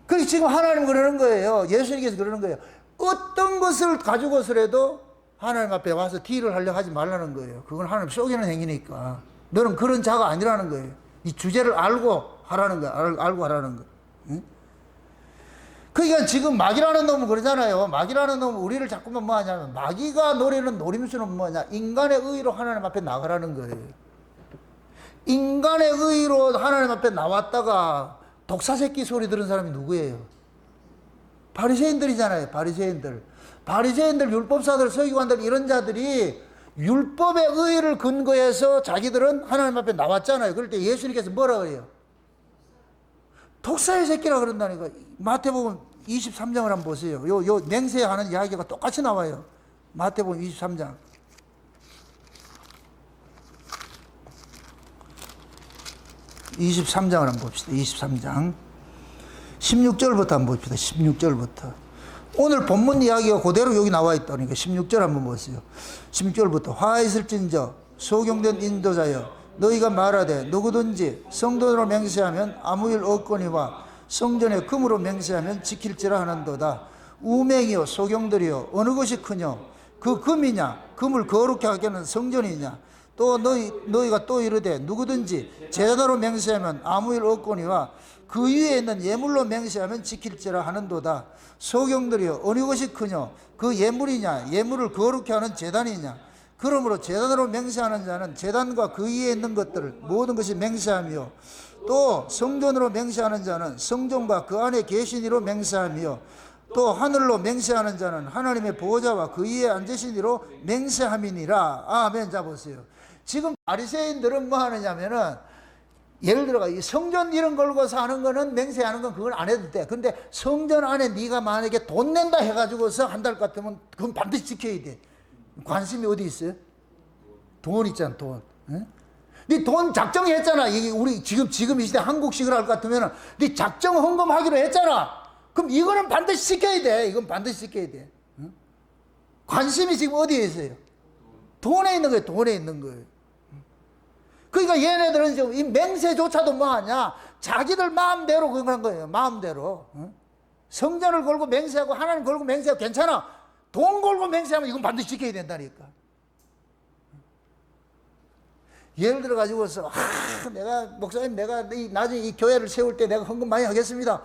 그래서 지금 하나님 그러는 거예요. 예수님께서 그러는 거예요. 어떤 것을 가지고서라도 하나님 앞에 와서 딜을 하려고 하지 말라는 거예요. 그건 하나님 속이는 행위니까. 너는 그런 자가 아니라는 거예요. 이 주제를 알고 하라는 거예요. 알고 하라는 거예요. 응? 그러니까 지금 마귀라는 놈은 그러잖아요. 마귀라는 놈은 우리를 자꾸만 뭐 하냐면, 마귀가 노리는 노림수는 뭐냐, 인간의 의로 하나님 앞에 나가라는 거예요. 인간의 의로 하나님 앞에 나왔다가 독사새끼 소리 들은 사람이 누구예요? 바리새인들이잖아요. 바리새인들, 율법사들, 서기관들, 이런 자들이 율법의 의의를 근거해서 자기들은 하나님 앞에 나왔잖아요. 그럴 때 예수님께서 뭐라 그래요? 독사의 새끼라 그런다니까. 마태복음 23장을 한번 보세요. 요 맹세하는 이야기가 똑같이 나와요. 마태복음 23장. 23장을 한번 봅시다. 23장. 16절부터 한번 봅시다. 16절부터. 오늘 본문 이야기가 그대로 여기 나와 있다니까 16절 한번 보세요. 16절부터 화 있을진저 소경된 인도자여 너희가 말하되 누구든지 성전으로 맹세하면 아무 일 없거니와 성전에 금으로 맹세하면 지킬지라 하는도다. 우맹이요 소경들이요 어느 것이 크뇨? 그 금이냐? 금을 거룩게 하게는 성전이냐? 또 너희가 또 이르되 누구든지 제단으로 맹세하면 아무 일 없거니와 그 위에 있는 예물로 맹세하면 지킬지라 하는도다. 소경들이여 어느 것이 크뇨? 그 예물이냐? 예물을 거룩케 하는 제단이냐? 그러므로 제단으로 맹세하는 자는 제단과 그 위에 있는 것들을 모든 것이 맹세하며 또 성전으로 맹세하는 자는 성전과 그 안에 계신 이로 맹세하며 또 하늘로 맹세하는 자는 하나님의 보호자와 그 위에 앉으신 이로 맹세함이니라. 아멘. 자 보세요. 지금 바리새인들은 뭐 하느냐면은 예를 들어가 이 성전 이런 걸고서 하는 거는 맹세하는 건 그건 안 해도 돼. 근데 성전 안에 네가 만약에 돈 낸다 해가지고서 한 달 같으면 그건 반드시 지켜야 돼. 관심이 어디 있어요? 돈 있잖아, 돈. 응? 네 돈 작정했잖아. 이게 우리 지금 이 시대 한국식으로 할 것 같으면은 네 작정 헌금하기로 했잖아. 그럼 이거는 반드시 지켜야 돼. 이건 반드시 지켜야 돼. 응? 관심이 지금 어디에 있어요? 돈에 있는 거예요. 돈에 있는 거예요. 그러니까 얘네들은 지금 이 맹세조차도 뭐 하냐? 자기들 마음대로 그런 거예요. 마음대로. 응? 성전을 걸고 맹세하고 하나님 걸고 맹세하고 괜찮아. 돈 걸고 맹세하면 이건 반드시 지켜야 된다니까. 예를 들어 가지고서 내가 목사님 내가 나중에 이 교회를 세울 때 내가 헌금 많이 하겠습니다.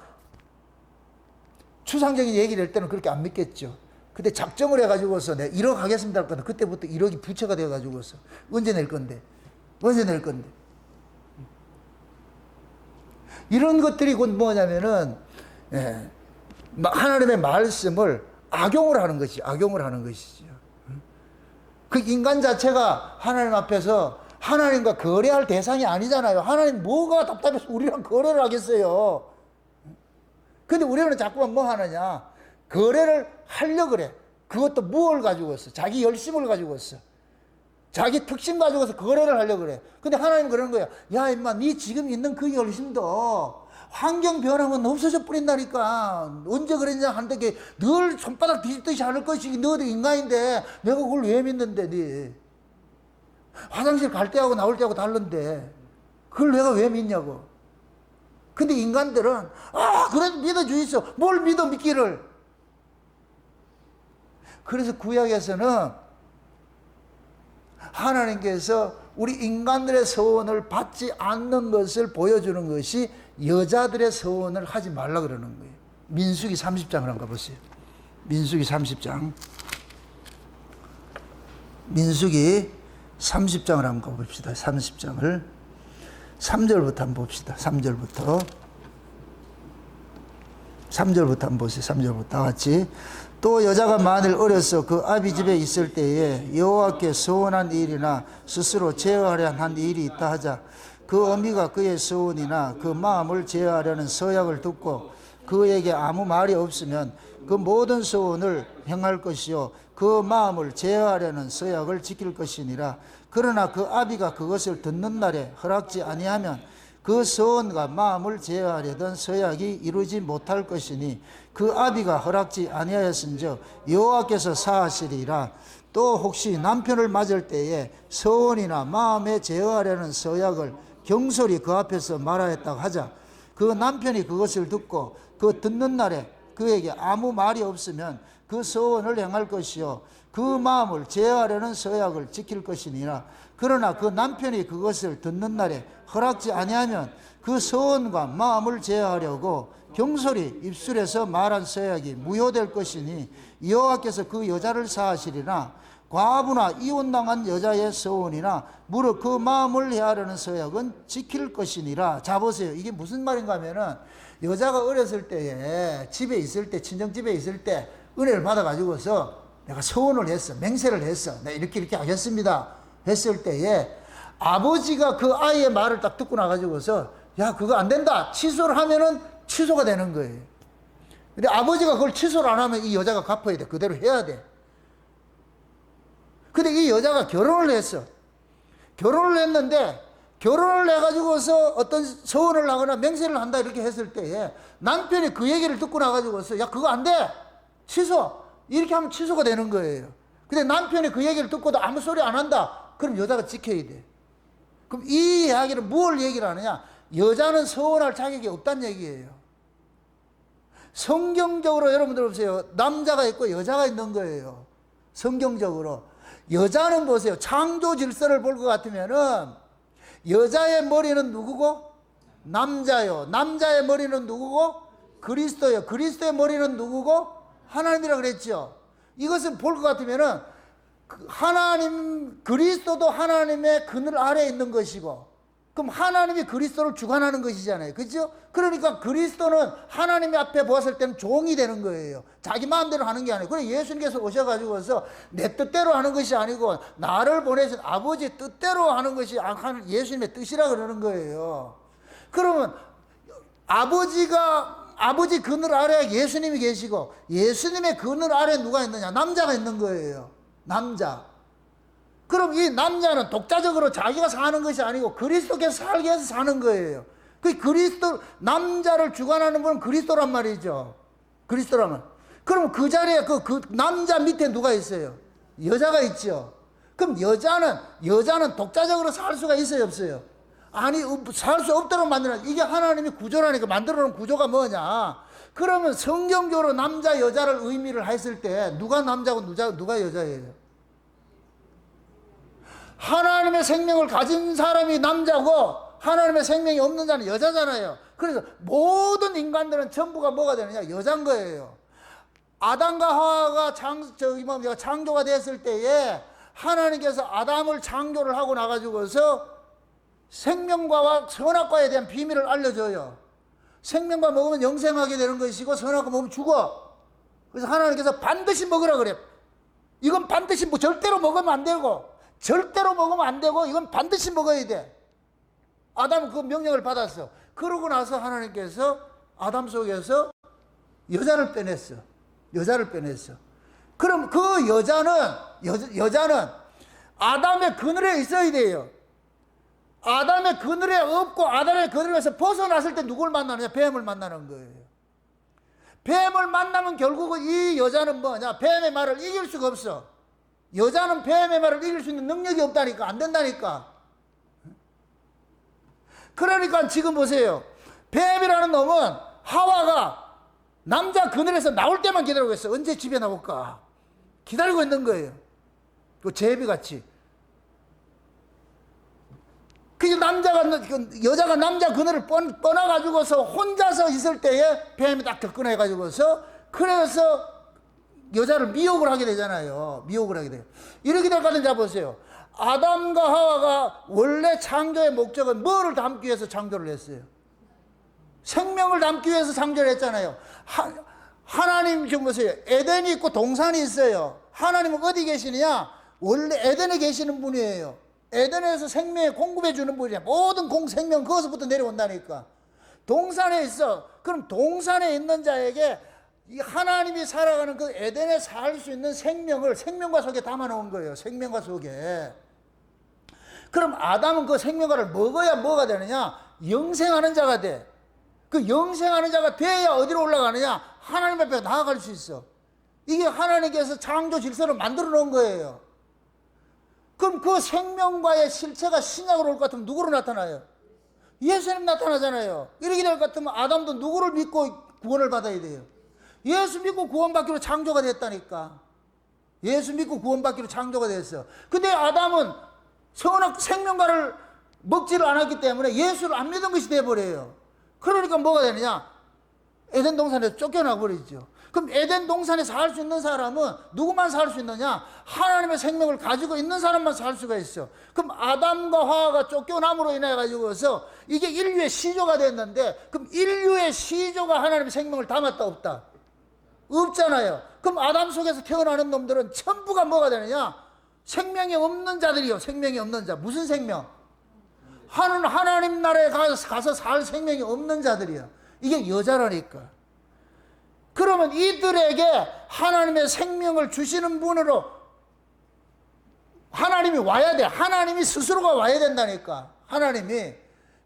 추상적인 얘기를 할 때는 그렇게 안 믿겠죠. 근데 작정을 해가지고서 내가 1억 하겠습니다 할 거다. 그때부터 1억이 부채가 돼가지고서 언제 낼 건데? 이런 것들이 곧 뭐냐면은 하나님의 말씀을 악용을 하는 것이죠. 그 인간 자체가 하나님 앞에서 하나님과 거래할 대상이 아니잖아요. 하나님 뭐가 답답해서 우리랑 거래를 하겠어요. 근데 우리는 자꾸만 뭐 하느냐? 거래를 하려고 그래. 그것도 무엇을 가지고서? 자기 열심을 가지고서. 자기 특심 가지고서 거래를 하려고 그래. 근데 하나님 그러는 거야. 야, 임마, 네 지금 있는 그 열심도 환경 변하면 없어져 버린다니까. 언제 그랬냐 하는데 늘 손바닥 뒤집듯이 하는 것이 너도 인간인데 내가 그걸 왜 믿는데, 네. 화장실 갈 때하고 나올 때하고 다른데 그걸 내가 왜 믿냐고. 근데 인간들은 그래도 믿어주있어. 뭘 믿기를. 그래서 구약에서는 하나님께서 우리 인간들의 서원을 받지 않는 것을 보여주는 것이 여자들의 서원을 하지 말라 그러는 거예요. 민수기 30장을 한번 가보세요. 민수기 30장. 민수기 30장을 한번 가봅시다. 30장을 3절부터 한번 봅시다. 3절부터 한번 보세요. 3절부터 다 같이. 또 여자가 만일 어려서 그 아비 집에 있을 때에 여호와께 서원한 일이나 스스로 제어하려 한 일이 있다 하자. 그 어미가 그의 서원이나 그 마음을 제어하려는 서약을 듣고 그에게 아무 말이 없으면 그 모든 서원을 행할 것이요 그 마음을 제어하려는 서약을 지킬 것이니라. 그러나 그 아비가 그것을 듣는 날에 허락지 아니하면 그 서원과 마음을 제어하려던 서약이 이루지 못할 것이니 그 아비가 허락지 아니하였은즉 여호와께서 사하시리라. 또 혹시 남편을 맞을 때에 서원이나 마음에 제어하려는 서약을 경솔히 그 앞에서 말하였다고 하자. 그 남편이 그것을 듣고 그 듣는 날에 그에게 아무 말이 없으면 그 서원을 행할 것이요 그 마음을 제어하려는 서약을 지킬 것이니라. 그러나 그 남편이 그것을 듣는 날에 허락지 아니하면 그 서원과 마음을 제어하려고 경솔히 입술에서 말한 서약이 무효될 것이니 여호와께서 그 여자를 사하시리라. 과부나 이혼당한 여자의 서원이나 무릇 그 마음을 헤아려는 서약은 지킬 것이니라. 자 보세요. 이게 무슨 말인가 하면은 여자가 어렸을 때에 집에 있을 때 친정집에 있을 때 은혜를 받아가지고서 내가 서원을 했어. 맹세를 했어. 내가 이렇게 하겠습니다. 했을 때에 아버지가 그 아이의 말을 딱 듣고 나가지고서 야 그거 안 된다. 취소를 하면은 취소가 되는 거예요. 근데 아버지가 그걸 취소를 안 하면 이 여자가 갚아야 돼. 그대로 해야 돼. 근데 이 여자가 결혼을 했어. 결혼을 했는데 결혼을 해가지고서 어떤 서원을 하거나 맹세를 한다 이렇게 했을 때에 남편이 그 얘기를 듣고 나가지고서 야 그거 안 돼. 취소. 이렇게 하면 취소가 되는 거예요. 근데 남편이 그 얘기를 듣고도 아무 소리 안 한다. 그럼 여자가 지켜야 돼. 그럼 이 이야기는 뭘 얘기를 하느냐? 여자는 서원할 자격이 없다는 얘기예요. 성경적으로 여러분들 보세요. 남자가 있고 여자가 있는 거예요. 성경적으로. 여자는 보세요. 창조 질서를 볼 것 같으면은 여자의 머리는 누구고? 남자요. 남자의 머리는 누구고? 그리스도요. 그리스도의 머리는 누구고? 하나님이라 그랬죠. 이것은 볼 것 같으면은 하나님, 그리스도도 하나님의 그늘 아래에 있는 것이고, 그럼 하나님이 그리스도를 주관하는 것이잖아요. 그죠? 그러니까 그리스도는 하나님 앞에 보았을 때는 종이 되는 거예요. 자기 마음대로 하는 게 아니에요. 그래 예수님께서 오셔가지고서 내 뜻대로 하는 것이 아니고 나를 보내신 아버지 뜻대로 하는 것이 예수님의 뜻이라 그러는 거예요. 그러면 아버지 그늘 아래에 예수님이 계시고 예수님의 그늘 아래에 누가 있느냐? 남자가 있는 거예요. 남자. 그럼 이 남자는 독자적으로 자기가 사는 것이 아니고 그리스도께서 살게 해서 사는 거예요. 그 그리스도, 남자를 주관하는 분은 그리스도란 말이죠. 그리스도라면. 그럼 그 자리에 그 남자 밑에 누가 있어요? 여자가 있죠. 그럼 여자는 독자적으로 살 수가 있어요, 없어요? 아니, 살 수 없도록 만드는, 이게 하나님이 구조라니까 만들어 놓은 구조가 뭐냐? 그러면 성경적으로 남자, 여자를 의미를 했을 때 누가 남자고 누가 여자예요? 하나님의 생명을 가진 사람이 남자고 하나님의 생명이 없는 자는 여자잖아요. 그래서 모든 인간들은 전부가 뭐가 되느냐? 여자인 거예요. 아담과 하와가 창조가 됐을 때에 하나님께서 아담을 창조를 하고 나가지고서 생명과와 선악과에 대한 비밀을 알려줘요. 생명과 먹으면 영생하게 되는 것이고 선악과 먹으면 죽어. 그래서 하나님께서 반드시 먹으라 그래. 이건 반드시 절대로 먹으면 안 되고 절대로 먹으면 안 되고 이건 반드시 먹어야 돼. 아담은 그 명령을 받았어. 그러고 나서 하나님께서 아담 속에서 여자를 빼냈어. 여자를 빼냈어. 그럼 그 여자는 아담의 그늘에 있어야 돼요. 아담의 그늘에 없고 아담의 그늘에서 벗어났을 때 누굴 만나느냐? 뱀을 만나는 거예요. 뱀을 만나면 결국은 이 여자는 뭐냐? 뱀의 말을 이길 수가 없어. 여자는 뱀의 말을 이길 수 있는 능력이 없다니까. 안 된다니까. 그러니까 지금 보세요. 뱀이라는 놈은 하와가 남자 그늘에서 나올 때만 기다리고 있어. 언제 집에 나올까? 기다리고 있는 거예요. 그 제비같이. 여자가 남자 그늘을 뻔나가지고서 혼자서 있을 때에 뱀이 딱 접근해가지고서 그래서 여자를 미혹을 하게 되잖아요. 미혹을 하게 돼요. 이렇게 될 것 같은 자 보세요. 아담과 하와가 원래 창조의 목적은 뭐를 담기 위해서 창조를 했어요? 생명을 담기 위해서 창조를 했잖아요. 하나님 지금 보세요. 에덴이 있고 동산이 있어요. 하나님은 어디 계시느냐? 원래 에덴에 계시는 분이에요. 에덴에서 생명을 공급해 주는 분이야. 모든 생명 그것부터 내려온다니까. 동산에 있어. 그럼 동산에 있는 자에게 이 하나님이 살아가는 그 에덴에 살 수 있는 생명을 생명과 속에 담아 놓은 거예요. 생명과 속에. 그럼 아담은 그 생명과를 먹어야 뭐가 되느냐? 영생하는 자가 돼. 그 영생하는 자가 돼야 어디로 올라가느냐? 하나님 앞에 나아갈 수 있어. 이게 하나님께서 창조 질서를 만들어 놓은 거예요. 그럼 그 생명과의 실체가 신약으로 올 것 같으면 누구로 나타나요? 예수님 나타나잖아요. 이렇게 될 것 같으면 아담도 누구를 믿고 구원을 받아야 돼요? 예수 믿고 구원받기로 창조가 됐다니까. 예수 믿고 구원받기로 창조가 됐어. 근데 아담은 선악 생명과를 먹지를 않았기 때문에 예수를 안 믿은 것이 돼버려요. 그러니까 뭐가 되느냐? 에덴 동산에서 쫓겨나 버리죠. 그럼 에덴 동산에 살 수 있는 사람은 누구만 살 수 있느냐? 하나님의 생명을 가지고 있는 사람만 살 수가 있어. 그럼 아담과 하와가 쫓겨남으로 인해 가지고서 이게 인류의 시조가 됐는데, 그럼 인류의 시조가 하나님의 생명을 담았다 없다? 없잖아요. 그럼 아담 속에서 태어나는 놈들은 전부가 뭐가 되느냐? 생명이 없는 자들이요. 생명이 없는 자. 무슨 생명? 하나님 나라에 가서 살 생명이 없는 자들이야. 이게 여자라니까. 그러면 이들에게 하나님의 생명을 주시는 분으로 하나님이 와야 돼. 하나님이 스스로가 와야 된다니까. 하나님이.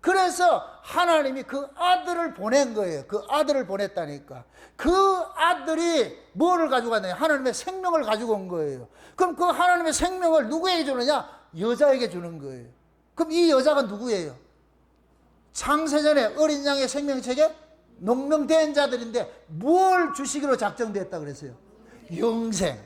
그래서 하나님이 그 아들을 보낸 거예요. 그 아들을 보냈다니까. 그 아들이 뭐를 가지고 왔느냐? 하나님의 생명을 가지고 온 거예요. 그럼 그 하나님의 생명을 누구에게 주느냐? 여자에게 주는 거예요. 그럼 이 여자가 누구예요? 창세전에 어린 양의 생명책에 농명된 자들인데 뭘 주시기로 작정됐다 그랬어요? 영생.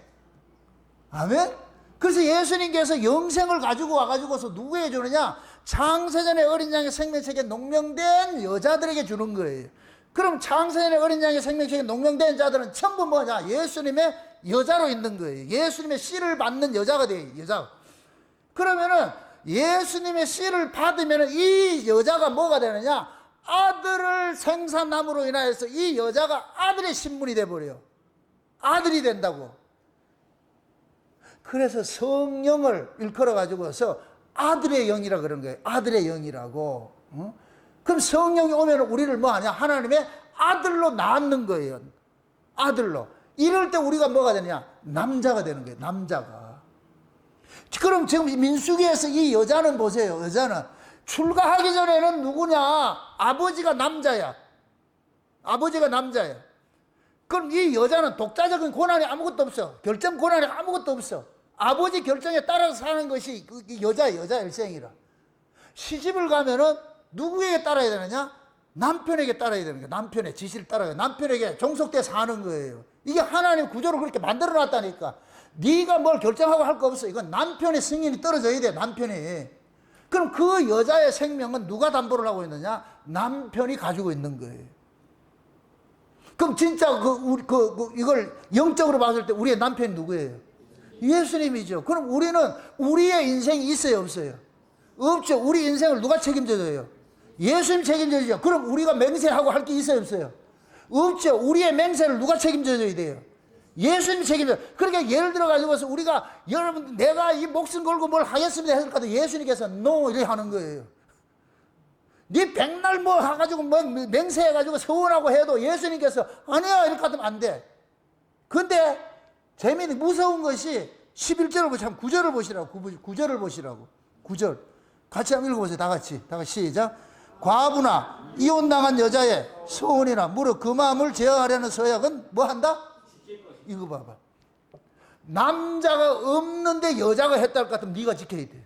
아멘? 그래서 예수님께서 영생을 가지고 와가지고서 누구에게 주느냐? 창세전에 어린 양의 생명책에 농명된 여자들에게 주는 거예요. 그럼 창세전에 어린 양의 생명책에 농명된 자들은 전부 뭐냐? 예수님의 여자로 있는 거예요. 예수님의 씨를 받는 여자가 돼요. 여자. 그러면은 예수님의 씨를 받으면 이 여자가 뭐가 되느냐? 아들을 생산함으로 인하여서 이 여자가 아들의 신분이 돼버려요. 아들이 된다고. 그래서 성령을 일컬어 가지고서 아들의 영이라 그런 거예요. 아들의 영이라고. 그럼 성령이 오면 우리를 뭐 하냐? 하나님의 아들로 낳는 거예요. 아들로. 이럴 때 우리가 뭐가 되냐? 남자가 되는 거예요. 남자가. 그럼 지금 민수기에서 이 여자는 보세요. 여자는 출가하기 전에는 누구냐? 아버지가 남자야. 아버지가 남자야. 그럼 이 여자는 독자적인 권한이 아무것도 없어. 결정 권한이 아무것도 없어. 아버지 결정에 따라서 사는 것이 여자 일생이라. 시집을 가면은 누구에게 따라야 되느냐? 남편에게 따라야 되는 거예요. 남편의 지시를 따라야. 남편에게 종속돼 사는 거예요. 이게 하나님 구조를 그렇게 만들어 놨다니까. 네가 뭘 결정하고 할 거 없어. 이건 남편의 승인이 떨어져야 돼. 남편이. 그럼 그 여자의 생명은 누가 담보를 하고 있느냐? 남편이 가지고 있는 거예요. 그럼 진짜 이걸 영적으로 봤을 때 우리의 남편이 누구예요? 예수님이죠. 그럼 우리는 우리의 인생이 있어요, 없어요? 없죠. 우리 인생을 누가 책임져줘요? 예수님 책임져주죠. 그럼 우리가 맹세하고 할 게 있어요, 없어요? 없죠. 우리의 맹세를 누가 책임져줘야 돼요? 예수님이 책임져. 그러니까 예를 들어 가지고서 우리가 여러분 내가 이 목숨 걸고 뭘 하겠습니다 했을 때 예수님께서 no 이렇게 하는 거예요. 네 백날 뭐 해가지고 뭐 맹세해가지고 서운하고 해도 예수님께서 아니야 이렇게 하면 안 돼. 근데 재미있는 무서운 것이 11절을 보시면 9절을 보시라고. 9절을 보시라고. 9절 같이 한번 읽어보세요. 다 같이 시작. 과부나 이혼당한 여자의 소원이나 무릇 그 마음을 제어하려는 서약은 뭐 한다? 이거 봐봐. 남자가 없는데 여자가 했다 할 것 같으면 네가 지켜야 돼.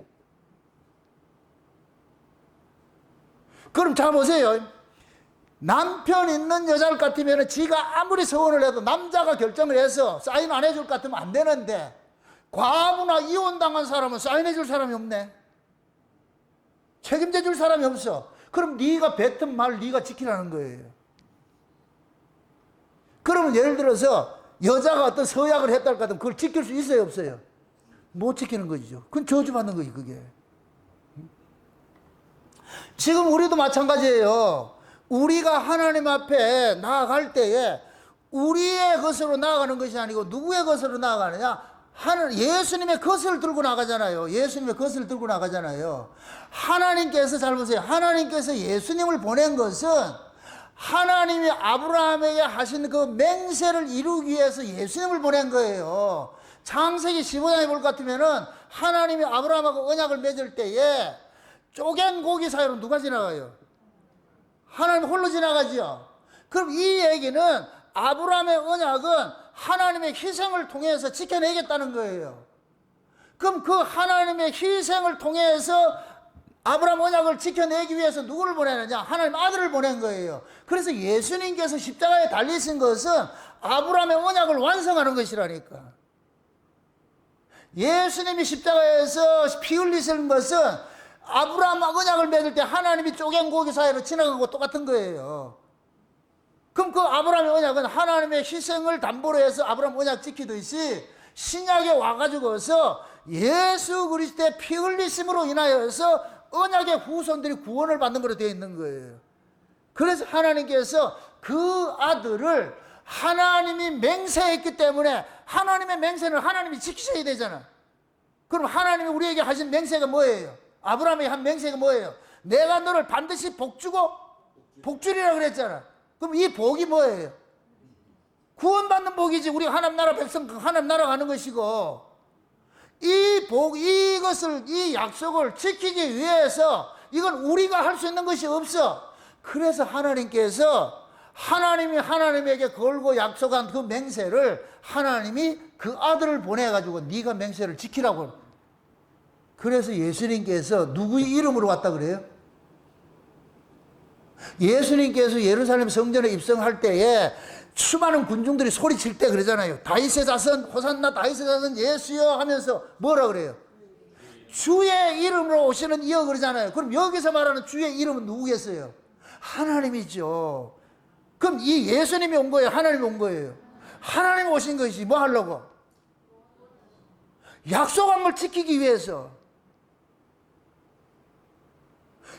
그럼 잘 보세요. 남편 있는 여자를 같으면 지가 아무리 서원을 해도 남자가 결정을 해서 사인 안 해줄 것 같으면 안 되는데 과부나 이혼당한 사람은 사인해 줄 사람이 없네. 책임져 줄 사람이 없어. 그럼 네가 뱉은 말 네가 지키라는 거예요. 그러면 예를 들어서 여자가 어떤 서약을 했다 할 것 같으면 그걸 지킬 수 있어요, 없어요? 못 지키는 거죠. 그건 저주받는 거지, 그게. 지금 우리도 마찬가지예요. 우리가 하나님 앞에 나아갈 때에 우리의 것으로 나아가는 것이 아니고 누구의 것으로 나아가느냐? 예수님의 것을 들고 나가잖아요. 예수님의 것을 들고 나가잖아요. 하나님께서 잘 보세요. 하나님께서 예수님을 보낸 것은 하나님이 아브라함에게 하신 그 맹세를 이루기 위해서 예수님을 보낸 거예요. 창세기 15장에 볼 것 같으면은 하나님이 아브라함하고 언약을 맺을 때에 쪼갠 고기 사이로 누가 지나가요? 하나님 홀로 지나가죠. 그럼 이 얘기는 아브라함의 언약은 하나님의 희생을 통해서 지켜내겠다는 거예요. 그럼 그 하나님의 희생을 통해서 아브라함 언약을 지켜내기 위해서 누구를 보내느냐? 하나님 아들을 보낸 거예요. 그래서 예수님께서 십자가에 달리신 것은 아브라함의 언약을 완성하는 것이라니까. 예수님이 십자가에서 피 흘리신 것은 아브라함 언약을 맺을 때 하나님이 쪼갠 고기 사이로 지나간 것과 똑같은 거예요. 그럼 그 아브라함의 언약은 하나님의 희생을 담보로 해서 아브라함 언약 지키듯이 신약에 와가지고서 예수 그리스도의 피 흘리심으로 인하여서 언약의 후손들이 구원을 받는 것으로 되어 있는 거예요. 그래서 하나님께서 그 아들을 하나님이 맹세했기 때문에 하나님의 맹세는 하나님이 지키셔야 되잖아. 그럼 하나님이 우리에게 하신 맹세가 뭐예요? 아브라함이 한 맹세가 뭐예요? 내가 너를 반드시 복주고 복주리라 그랬잖아. 그럼 이 복이 뭐예요? 구원받는 복이지. 우리 하나님 나라 백성 하나님 나라 가는 것이고, 이 복, 이것을, 이 약속을 지키기 위해서 이건 우리가 할 수 있는 것이 없어. 그래서 하나님께서 하나님이 하나님에게 걸고 약속한 그 맹세를 하나님이 그 아들을 보내가지고 네가 맹세를 지키라고. 그래서 예수님께서 누구의 이름으로 왔다 그래요? 예수님께서 예루살렘 성전에 입성할 때에 수많은 군중들이 소리칠 때 그러잖아요. 다윗의 자손 호산나 다윗의 자손 예수여 하면서 뭐라 그래요? 주의 이름으로 오시는 이여 그러잖아요. 그럼 여기서 말하는 주의 이름은 누구겠어요? 하나님이죠. 그럼 이 예수님이 온 거예요? 하나님이 온 거예요? 하나님이 오신 것이지 뭐 하려고? 약속한 걸 지키기 위해서.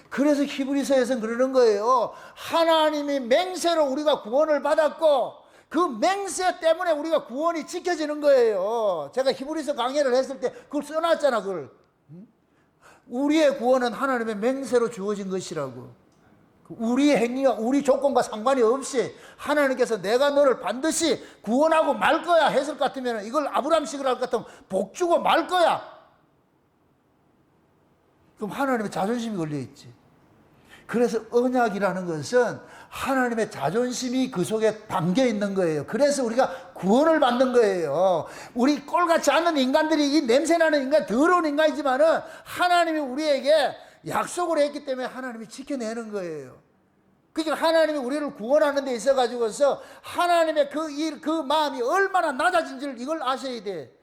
그래서 히브리서에서는 그러는 거예요. 하나님이 맹세로 우리가 구원을 받았고 그 맹세 때문에 우리가 구원이 지켜지는 거예요. 제가 히브리서 강의를 했을 때 그걸 써놨잖아. 그걸. 우리의 구원은 하나님의 맹세로 주어진 것이라고. 우리의 행위와 우리 조건과 상관이 없이 하나님께서 내가 너를 반드시 구원하고 말 거야 했을 것 같으면, 이걸 아브라함식으로 할 것 같으면 복 주고 말 거야. 그럼 하나님의 자존심이 걸려있지. 그래서 언약이라는 것은 하나님의 자존심이 그 속에 담겨 있는 거예요. 그래서 우리가 구원을 받는 거예요. 우리 꼴같지 않은 인간들이, 이 냄새나는 인간, 더러운 인간이지만은 하나님이 우리에게 약속을 했기 때문에 하나님이 지켜내는 거예요. 그러니까 하나님이 우리를 구원하는 데 있어가지고서 하나님의 그 마음이 얼마나 낮아진지를 이걸 아셔야 돼.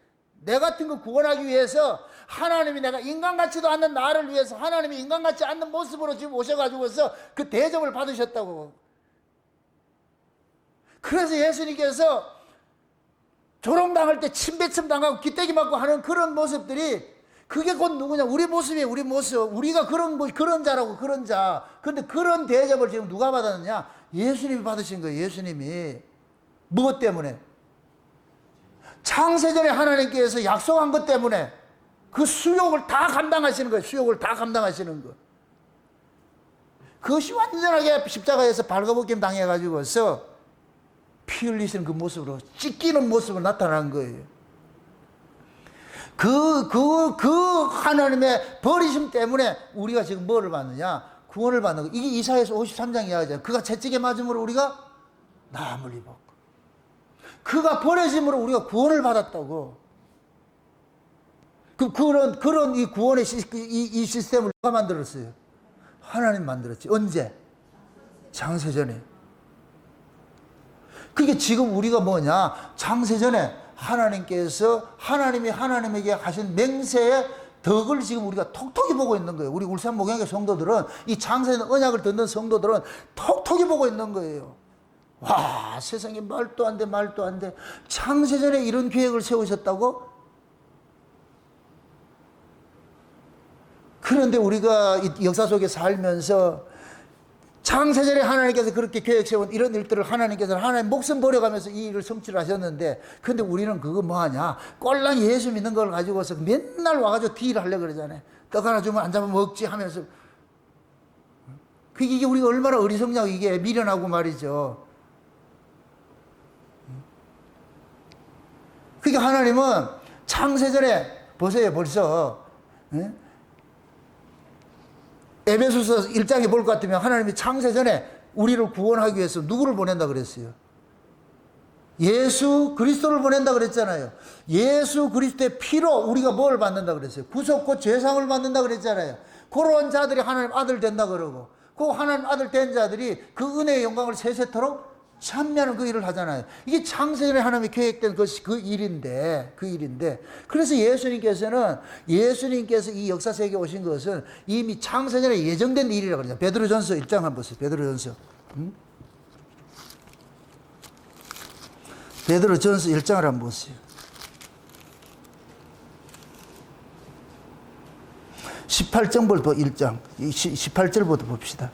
내 같은 거 구원하기 위해서 하나님이 내가 인간 같지도 않는 나를 위해서 하나님이 인간 같지 않는 모습으로 지금 오셔가지고서 그 대접을 받으셨다고. 그래서 예수님께서 조롱당할 때 침뱉음 당하고 기대기 맞고 하는 그런 모습들이, 그게 곧 누구냐? 우리 모습이에요. 우리 모습. 우리가 그런 자라고, 그런 자. 근데 그런 대접을 지금 누가 받았느냐? 예수님이 받으신 거예요. 예수님이. 무엇 때문에? 창세전에 하나님께서 약속한 것 때문에 그 수욕을 다 감당하시는 거예요. 수욕을 다 감당하시는 거. 그것이 완전하게 십자가에서 발가벗김 당해가지고서 피 흘리시는 그 모습으로, 찢기는 모습으로 나타난 거예요. 그 하나님의 버리심 때문에 우리가 지금 뭐를 받느냐? 구원을 받는 거. 이게 이사야서 53장 이야기잖아요. 그가 채찍에 맞음으로 우리가 나음을 입었고, 그가 버려짐으로 우리가 구원을 받았다고. 그런 이 구원의 이 시스템을 누가 만들었어요? 하나님 만들었지. 언제? 창세전에. 그게 지금 우리가 뭐냐? 창세전에 하나님께서 하나님이 하나님에게 하신 맹세의 덕을 지금 우리가 톡톡히 보고 있는 거예요. 우리 울산 목양의 성도들은, 이 창세전 언약을 듣는 성도들은 톡톡히 보고 있는 거예요. 와, 세상에 말도 안 돼, 말도 안 돼. 창세전에 이런 계획을 세우셨다고? 그런데 우리가 이 역사 속에 살면서 창세전에 하나님께서 그렇게 계획 세운 이런 일들을 하나님께서 하나님 목숨 버려가면서 이 일을 성취를 하셨는데, 근데 우리는 그거 뭐하냐? 꼴랑 예수 믿는 걸 가지고서 맨날 와가지고 딜을 하려고 그러잖아요. 떡 하나 주면 안 잡으면 먹지 하면서. 이게 우리가 얼마나 어리석냐고, 이게 미련하고 말이죠. 그러니까 하나님은 창세전에 보세요. 벌써 에베소서 1장에 볼 것 같으면 하나님이 창세전에 우리를 구원하기 위해서 누구를 보낸다 그랬어요? 예수 그리스도를 보낸다 그랬잖아요. 예수 그리스도의 피로 우리가 뭘 받는다 그랬어요? 구속 곧 죄사함을 받는다 그랬잖아요. 그런 자들이 하나님 아들 된다 그러고, 그 하나님 아들 된 자들이 그 은혜의 영광을 세세토록 참여하는 그 일을 하잖아요. 이게 창세전에 하나님이 계획된 그 일인데, 그래서 예수님께서 이 역사 세계에 오신 것은 이미 창세전에 예정된 일이라고 그러죠. 베드로전서 1장 한번 보세요. 베드로전서 1장을 한번 보세요. 18절부터 1장, 18절부터 봅시다.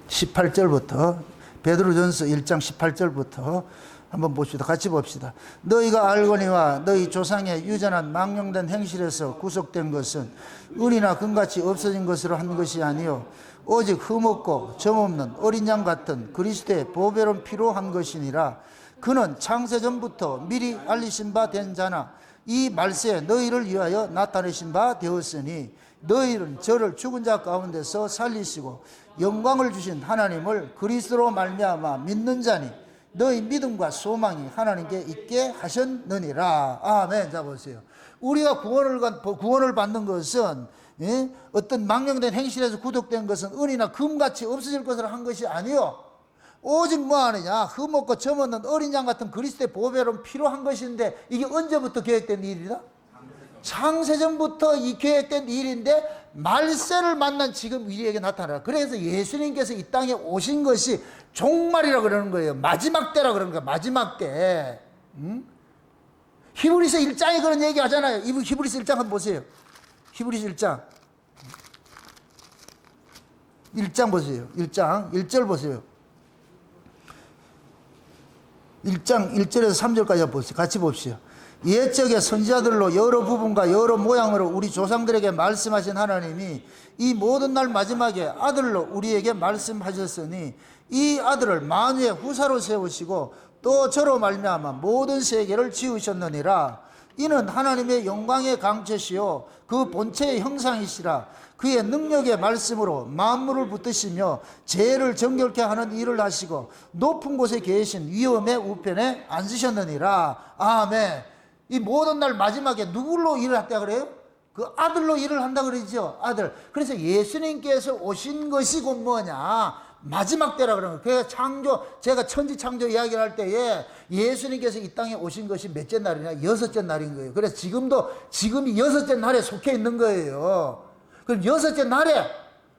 18절부터, 베드로전서 1장 18절부터 한번 봅시다. 같이 봅시다. 너희가 알거니와 너희 조상의 유전한 망령된 행실에서 구속된 것은 은이나 금같이 없어진 것으로 한 것이 아니요 오직 흠없고 점없는 어린 양 같은 그리스도의 보배로운 피로 한 것이니라. 그는 창세전부터 미리 알리신 바 된 자나 이 말세에 너희를 위하여 나타내신 바 되었으니 너희는 저를 죽은 자 가운데서 살리시고 영광을 주신 하나님을 그리스도로 말미암아 믿는 자니 너희 믿음과 소망이 하나님께 있게 하셨느니라. 아멘. 자 보세요. 우리가 구원을 받는 것은 어떤 망령된 행실에서 구속된 것은 은이나 금같이 없어질 것으로 한 것이 아니요 오직 뭐 하느냐 흠없고 점없는 어린 양 같은 그리스도의 보배로운 피로 한 것인데, 이게 언제부터 계획된 일이다? 창세전부터 이 계획된 일인데 말세를 만난 지금 우리에게 나타나라. 그래서 예수님께서 이 땅에 오신 것이 종말이라고 그러는 거예요. 마지막 때라고 그러는 거예요. 마지막 때. 히브리서 1장에 그런 얘기 하잖아요. 히브리서 1장 한번 보세요. 히브리서 1장 1장 보세요. 1장 1절 보세요. 1장 1절에서 3절까지 한번 보세요. 같이 봅시다. 옛적의 선지자들로 여러 부분과 여러 모양으로 우리 조상들에게 말씀하신 하나님이 이 모든 날 마지막에 아들로 우리에게 말씀하셨으니 이 아들을 만유의 후사로 세우시고 또 저로 말미암아 모든 세계를 지으셨느니라. 이는 하나님의 영광의 강체시요 그 본체의 형상이시라. 그의 능력의 말씀으로 만물을 붙드시며 죄를 정결케 하는 일을 하시고 높은 곳에 계신 위엄의 우편에 앉으셨느니라. 아멘. 이 모든 날 마지막에 누구로 일을 했다 그래요? 그 아들로 일을 한다 그러죠. 아들. 그래서 예수님께서 오신 것이 곧 뭐냐? 마지막 때라 그러는 거예요. 그래서 제가 천지 창조 이야기를 할 때에 예수님께서 이 땅에 오신 것이 몇째 날이냐? 6째 날인 거예요. 그래서 지금이 6째 날에 속해 있는 거예요. 그럼 6째 날에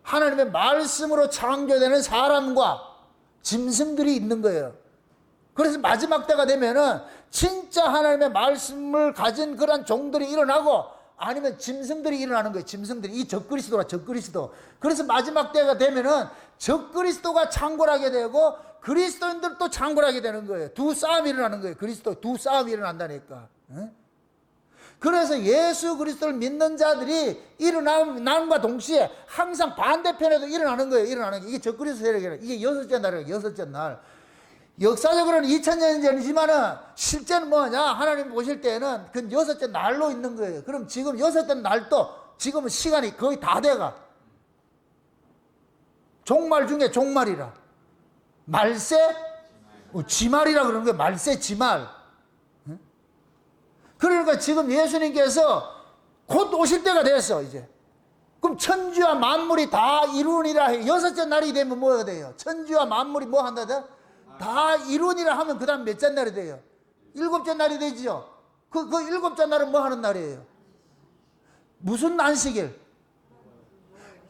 하나님의 말씀으로 창조되는 사람과 짐승들이 있는 거예요. 그래서 마지막 때가 되면은 진짜 하나님의 말씀을 가진 그런 종들이 일어나고 아니면 짐승들이 일어나는 거예요. 짐승들이. 이 적그리스도라 적그리스도. 그래서 마지막 때가 되면은 적그리스도가 창궐하게 되고 그리스도인들도 창궐하게 되는 거예요. 두 싸움이 일어나는 거예요. 두 싸움이 일어난다니까. 그래서 예수 그리스도를 믿는 자들이 일어남과 동시에 항상 반대편에도 일어나는 거예요. 이게 적그리스도 세력이에요. 이게 6째 날이에요. 6째 날. 역사적으로는 2000년 전이지만은 실제는 뭐냐? 하나님 오실 때는 그 6째 날로 있는 거예요. 그럼 지금 6째 날도 지금은 시간이 거의 다 돼가. 종말 중에 종말이라. 말세? 지말이라 그러는 거예요. 말세 지말. 그러니까 지금 예수님께서 곧 오실 때가 됐어, 이제. 그럼 천지와 만물이 다 이루니라 해. 6째 날이 되면 뭐가 돼요? 천지와 만물이 뭐 한다죠? 다 이루니라 하면 그 다음 몇째 날이 돼요? 7째 날이 되지요. 그 7째 날은 뭐 하는 날이에요? 무슨 안식일?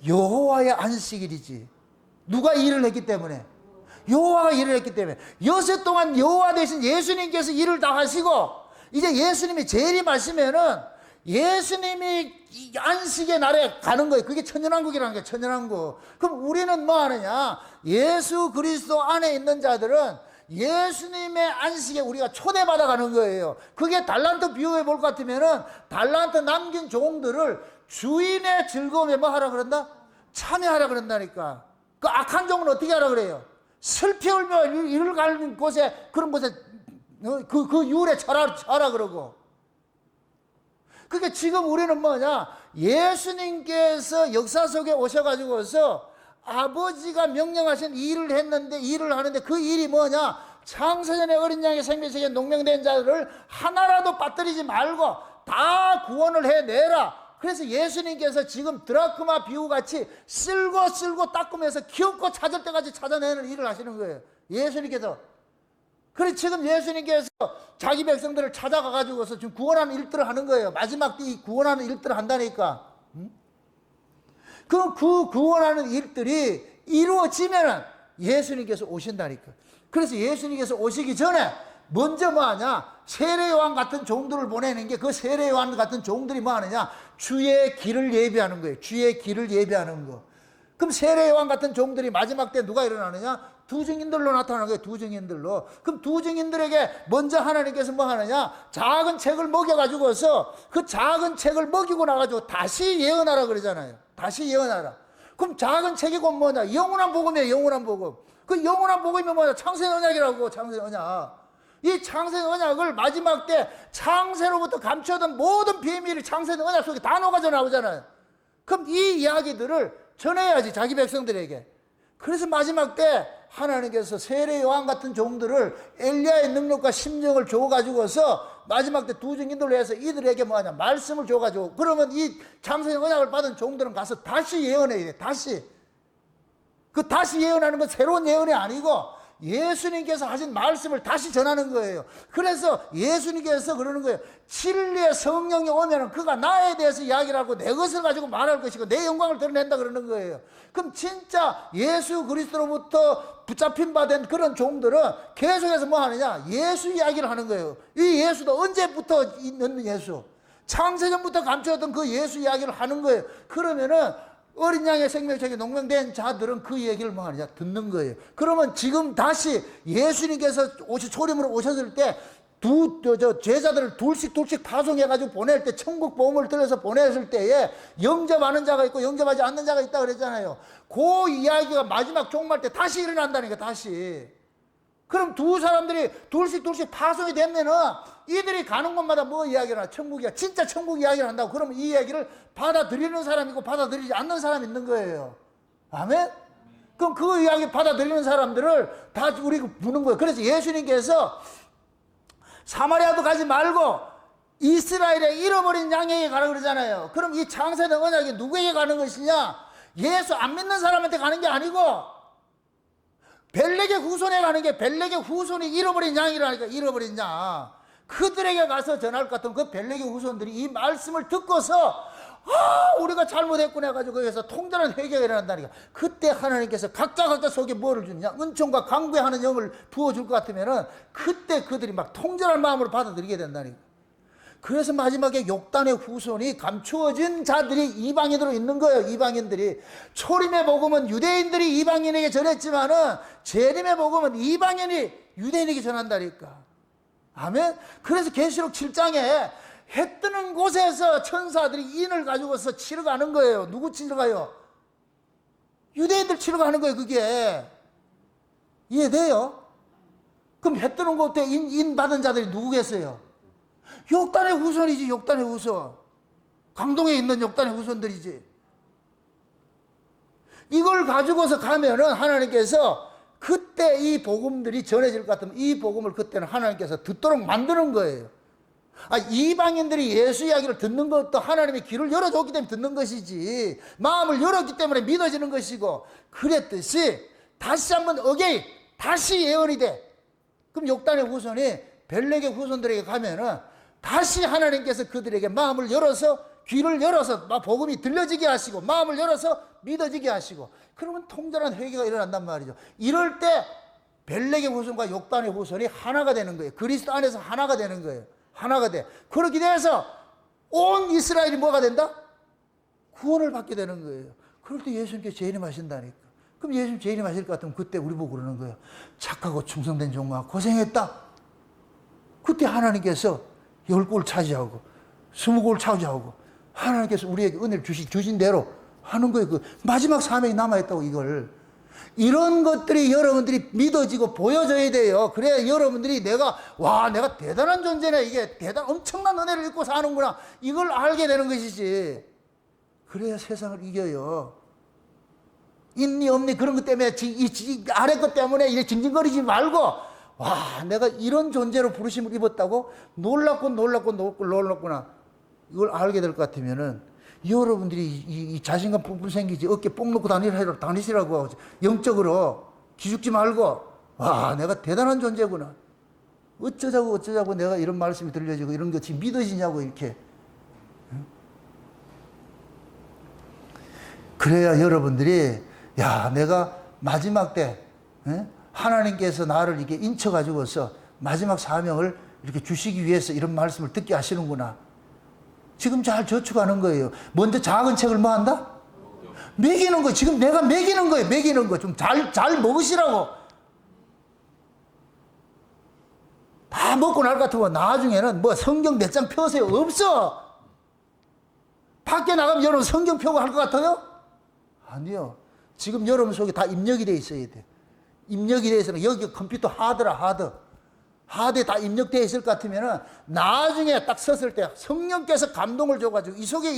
여호와의 안식일이지. 누가 일을 했기 때문에? 여호와가 일을 했기 때문에. 6해 동안 여호와 대신 예수님께서 일을 다 하시고 이제 예수님이 재림하시면은 예수님이 안식의 날에 가는 거예요. 그게 천년왕국이라는 거예요. 천년왕국. 그럼 우리는 뭐 하느냐? 예수 그리스도 안에 있는 자들은 예수님의 안식에 우리가 초대받아 가는 거예요. 그게 달란트 비유해 볼 것 같으면은 달란트 남긴 종들을 주인의 즐거움에 뭐 하라 그런다? 참여하라 그런다니까. 그 악한 종은 어떻게 하라 그래요? 슬피 울며 이를 가는 곳에 그런 곳에 그 유울에 자라 그러고. 그러니까 지금 우리는 뭐냐? 예수님께서 역사 속에 오셔가지고서 아버지가 명령하신 일을 했는데, 일을 하는데 그 일이 뭐냐? 창세전에 어린 양의 생명책에 농명된 자들을 하나라도 빠뜨리지 말고 다 구원을 해내라. 그래서 예수님께서 지금 드라크마 비유같이 쓸고 닦으면서 키웠고 찾을 때까지 찾아내는 일을 하시는 거예요. 예수님께서. 그래서 지금 예수님께서 자기 백성들을 찾아가가지고서 지금 구원하는 일들을 하는 거예요. 마지막 때 이 구원하는 일들을 한다니까. 그 구원하는 일들이 이루어지면은 예수님께서 오신다니까. 그래서 예수님께서 오시기 전에 먼저 뭐 하냐? 세례요한 같은 종들을 보내는 게, 그 세례요한 같은 종들이 뭐 하느냐? 주의 길을 예비하는 거예요. 주의 길을 예비하는 거. 그럼 세례요한 같은 종들이 마지막 때 누가 일어나느냐? 두 증인들로 나타나는 거예요. 두 증인들로. 그럼 두 증인들에게 먼저 하나님께서 뭐 하느냐? 작은 책을 먹여가지고서 그 작은 책을 먹이고 나가지고 다시 예언하라 그러잖아요. 다시 예언하라. 그럼 작은 책이 곧 뭐냐? 영원한 복음이에요. 영원한 복음. 그 영원한 복음이 뭐냐? 창세 언약이라고. 창세 언약. 이 창세 언약을 마지막 때 창세로부터 감춰둔 모든 비밀이 창세 언약 속에 다 녹아져 나오잖아요. 그럼 이 이야기들을 전해야지, 자기 백성들에게. 그래서 마지막 때 하나님께서 세례 요한 같은 종들을 엘리야의 능력과 심정을 줘가지고서 마지막 때 두 증인들로 해서 이들에게 뭐하냐? 말씀을 줘가지고, 그러면 이 창세 언약을 받은 종들은 가서 다시 예언해야 돼. 다시. 그 다시 예언하는 건 새로운 예언이 아니고 예수님께서 하신 말씀을 다시 전하는 거예요. 그래서 예수님께서 그러는 거예요. 진리의 성령이 오면 그가 나에 대해서 이야기를 하고 내 것을 가지고 말할 것이고 내 영광을 드러낸다 그러는 거예요. 그럼 진짜 예수 그리스도로부터 붙잡힌 바 된 그런 종들은 계속해서 뭐 하느냐? 예수 이야기를 하는 거예요. 이 예수도 언제부터 있는 예수? 창세전부터 감춰졌던 그 예수 이야기를 하는 거예요. 그러면은 어린 양의 생명책에 농명된 자들은 그 얘기를 뭐 하느냐? 듣는 거예요. 그러면 지금 다시 예수님께서 초림으로 오셨을 때 제자들을 둘씩 파송해가지고 보낼 때, 천국 복음을 들려서 보냈을 때에 영접하는 자가 있고 영접하지 않는 자가 있다 그랬잖아요. 그 이야기가 마지막 종말 때 다시 일어난다니까, 다시. 그럼 두 사람들이 둘씩 파송이 되면은 이들이 가는 곳마다 뭐 이야기를 하나? 천국이야. 진짜 천국 이야기를 한다고. 그러면 이 이야기를 받아들이는 사람이고 받아들이지 않는 사람이 있는 거예요. 아멘? 그럼 그 이야기 받아들이는 사람들을 다 우리가 부는 거예요. 그래서 예수님께서 사마리아도 가지 말고 이스라엘의 잃어버린 양에게 가라 그러잖아요. 그럼 이 창세된 언약이 누구에게 가는 것이냐? 예수 안 믿는 사람한테 가는 게 아니고 벨렉의 후손에 가는 게, 벨렉의 후손이 잃어버린 양이라니까. 잃어버린 양. 그들에게 가서 전할 것 같은 그 벨렉의 후손들이 이 말씀을 듣고서 우리가 잘못했구나 해가지고 거기서 통절한 회개가 일어난다니까. 그때 하나님께서 각자 속에 뭐를 주느냐? 은총과 강구하는 영을 부어줄 것 같으면은 그때 그들이 막 통절한 마음으로 받아들이게 된다니까. 그래서 마지막에 욕단의 후손이 감추어진 자들이 이방인으로 있는 거예요. 이방인들이. 초림의 복음은 유대인들이 이방인에게 전했지만은 재림의 복음은 이방인이 유대인에게 전한다니까. 아멘. 그래서 계시록 7장에 해 뜨는 곳에서 천사들이 인을 가지고서 치러 가는 거예요. 누구 치러 가요? 유대인들 치러 가는 거예요. 그게 이해돼요? 그럼 해 뜨는 곳에 인 받은 자들이 누구겠어요? 욕단의 후손이지. 욕단의 후손. 강동에 있는 욕단의 후손들이지. 이걸 가지고서 가면은 하나님께서 그때 이 복음들이 전해질 것 같으면 이 복음을 그때는 하나님께서 듣도록 만드는 거예요. 이방인들이 예수 이야기를 듣는 것도 하나님의 귀를 열어줬기 때문에 듣는 것이지, 마음을 열었기 때문에 믿어지는 것이고, 그랬듯이 다시 한번 다시 예언이 돼. 그럼 욕단의 후손이 벨렉의 후손들에게 가면은 다시 하나님께서 그들에게 마음을 열어서, 귀를 열어서 복음이 들려지게 하시고 마음을 열어서 믿어지게 하시고, 그러면 통절한 회개가 일어난단 말이죠. 이럴 때 벨렉의 후손과 욕단의 후손이 하나가 되는 거예요. 그리스도 안에서 하나가 되는 거예요. 하나가 돼. 그렇게 돼서 온 이스라엘이 뭐가 된다? 구원을 받게 되는 거예요. 그럴 때 예수님께서 재림하신다니까. 그럼 예수님 재림하실 것 같으면 그때 우리 보고 그러는 거예요. 착하고 충성된 종아 고생했다. 그때 하나님께서 10골 차지하고 20골 차지하고 하나님께서 우리에게 은혜를 주신 대로 하는 거예요. 그 마지막 사명이 남아있다고. 이런 것들이 여러분들이 믿어지고 보여져야 돼요. 그래야 여러분들이 내가 대단한 존재네, 이게 엄청난 은혜를 입고 사는구나, 이걸 알게 되는 것이지. 그래야 세상을 이겨요. 있니 없니 그런 것 때문에 아래 것 때문에 이렇게 징징거리지 말고, 내가 이런 존재로 부르심을 입었다고 놀랐구나, 이걸 알게 될 것 같으면은 여러분들이 이 자신감 뿜뿜 생기지 어깨 뽕 놓고 다니시라고 영적으로 기죽지 말고 와 내가 대단한 존재구나. 어쩌자고 내가 이런 말씀이 들려지고 이런 것이 믿어지냐고 이렇게. 그래야 여러분들이 야 내가 마지막 때 하나님께서 나를 이렇게 인쳐가지고서 마지막 사명을 이렇게 주시기 위해서 이런 말씀을 듣게 하시는구나. 지금 잘 저축하는 거예요. 먼저 작은 책을 뭐 한다? 먹이는 거. 지금 내가 먹이는 거예요. 먹이는 거. 좀 잘 먹으시라고. 다 먹고 날 것 같으면 나중에는 뭐 성경 몇 장 펴세요. 없어. 밖에 나가면 여러분 성경 펴고 할 것 같아요? 아니요. 지금 여러분 속에 다 입력이 돼 있어야 돼. 입력이 돼 있으면 여기 컴퓨터 하드라 하드. 하드에 다 입력되어 있을 것 같으면은 나중에 딱 섰을 때 성령께서 감동을 줘가지고 이 속에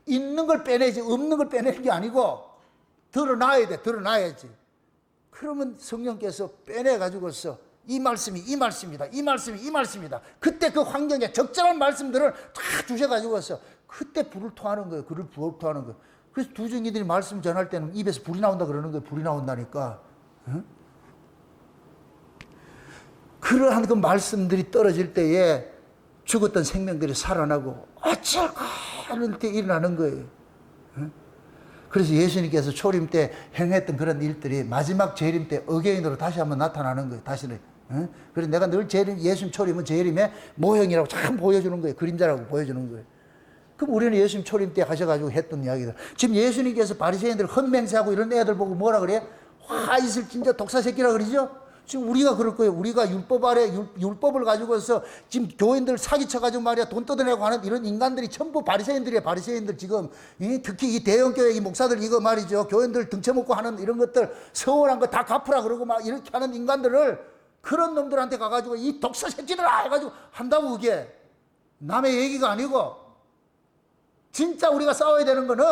있는 걸 빼내지 없는 걸 빼내는 게 아니고 드러나야 돼. 드러나야지. 그러면 성령께서 빼내가지고서 이 말씀입니다. 그때 그 환경에 적절한 말씀들을 다 주셔가지고서 그때 불을 토하는 거예요. 불을 토하는 거예요. 그래서 두중이들이 말씀 전할 때는 입에서 불이 나온다 그러는 거예요. 불이 나온다니까. 응? 그러한 그 말씀들이 떨어질 때에 죽었던 생명들이 살아나고 어쩔까 하는 때 일어나는 거예요. 응? 그래서 예수님께서 초림 때 행했던 그런 일들이 마지막 재림 때 어게인으로 다시 한번 나타나는 거예요. 다시는. 응? 그래서 내가 늘 예수님 초림은 재림의 모형이라고 참 보여주는 거예요. 그림자라고 보여주는 거예요. 그럼 우리는 예수님 초림 때 하셔가지고 했던 이야기들. 지금 예수님께서 바리새인들 헛맹세하고 이런 애들 보고 뭐라 그래? 화 있을 진짜 독사 새끼라 그러죠? 지금 우리가 그럴 거예요. 우리가 율법 아래 율법을 가지고서 지금 교인들 사기쳐가지고 말이야 돈 뜯어내고 하는 이런 인간들이 전부 바리새인들이에요. 바리새인들 지금 특히 이 대형교회 이 목사들 이거 말이죠. 교인들 등쳐먹고 하는 이런 것들 서운한 거 다 갚으라 그러고 막 이렇게 하는 인간들을 그런 놈들한테 가가지고 이 독사 새끼들아 해가지고 한다고 그게 남의 얘기가 아니고 진짜 우리가 싸워야 되는 거는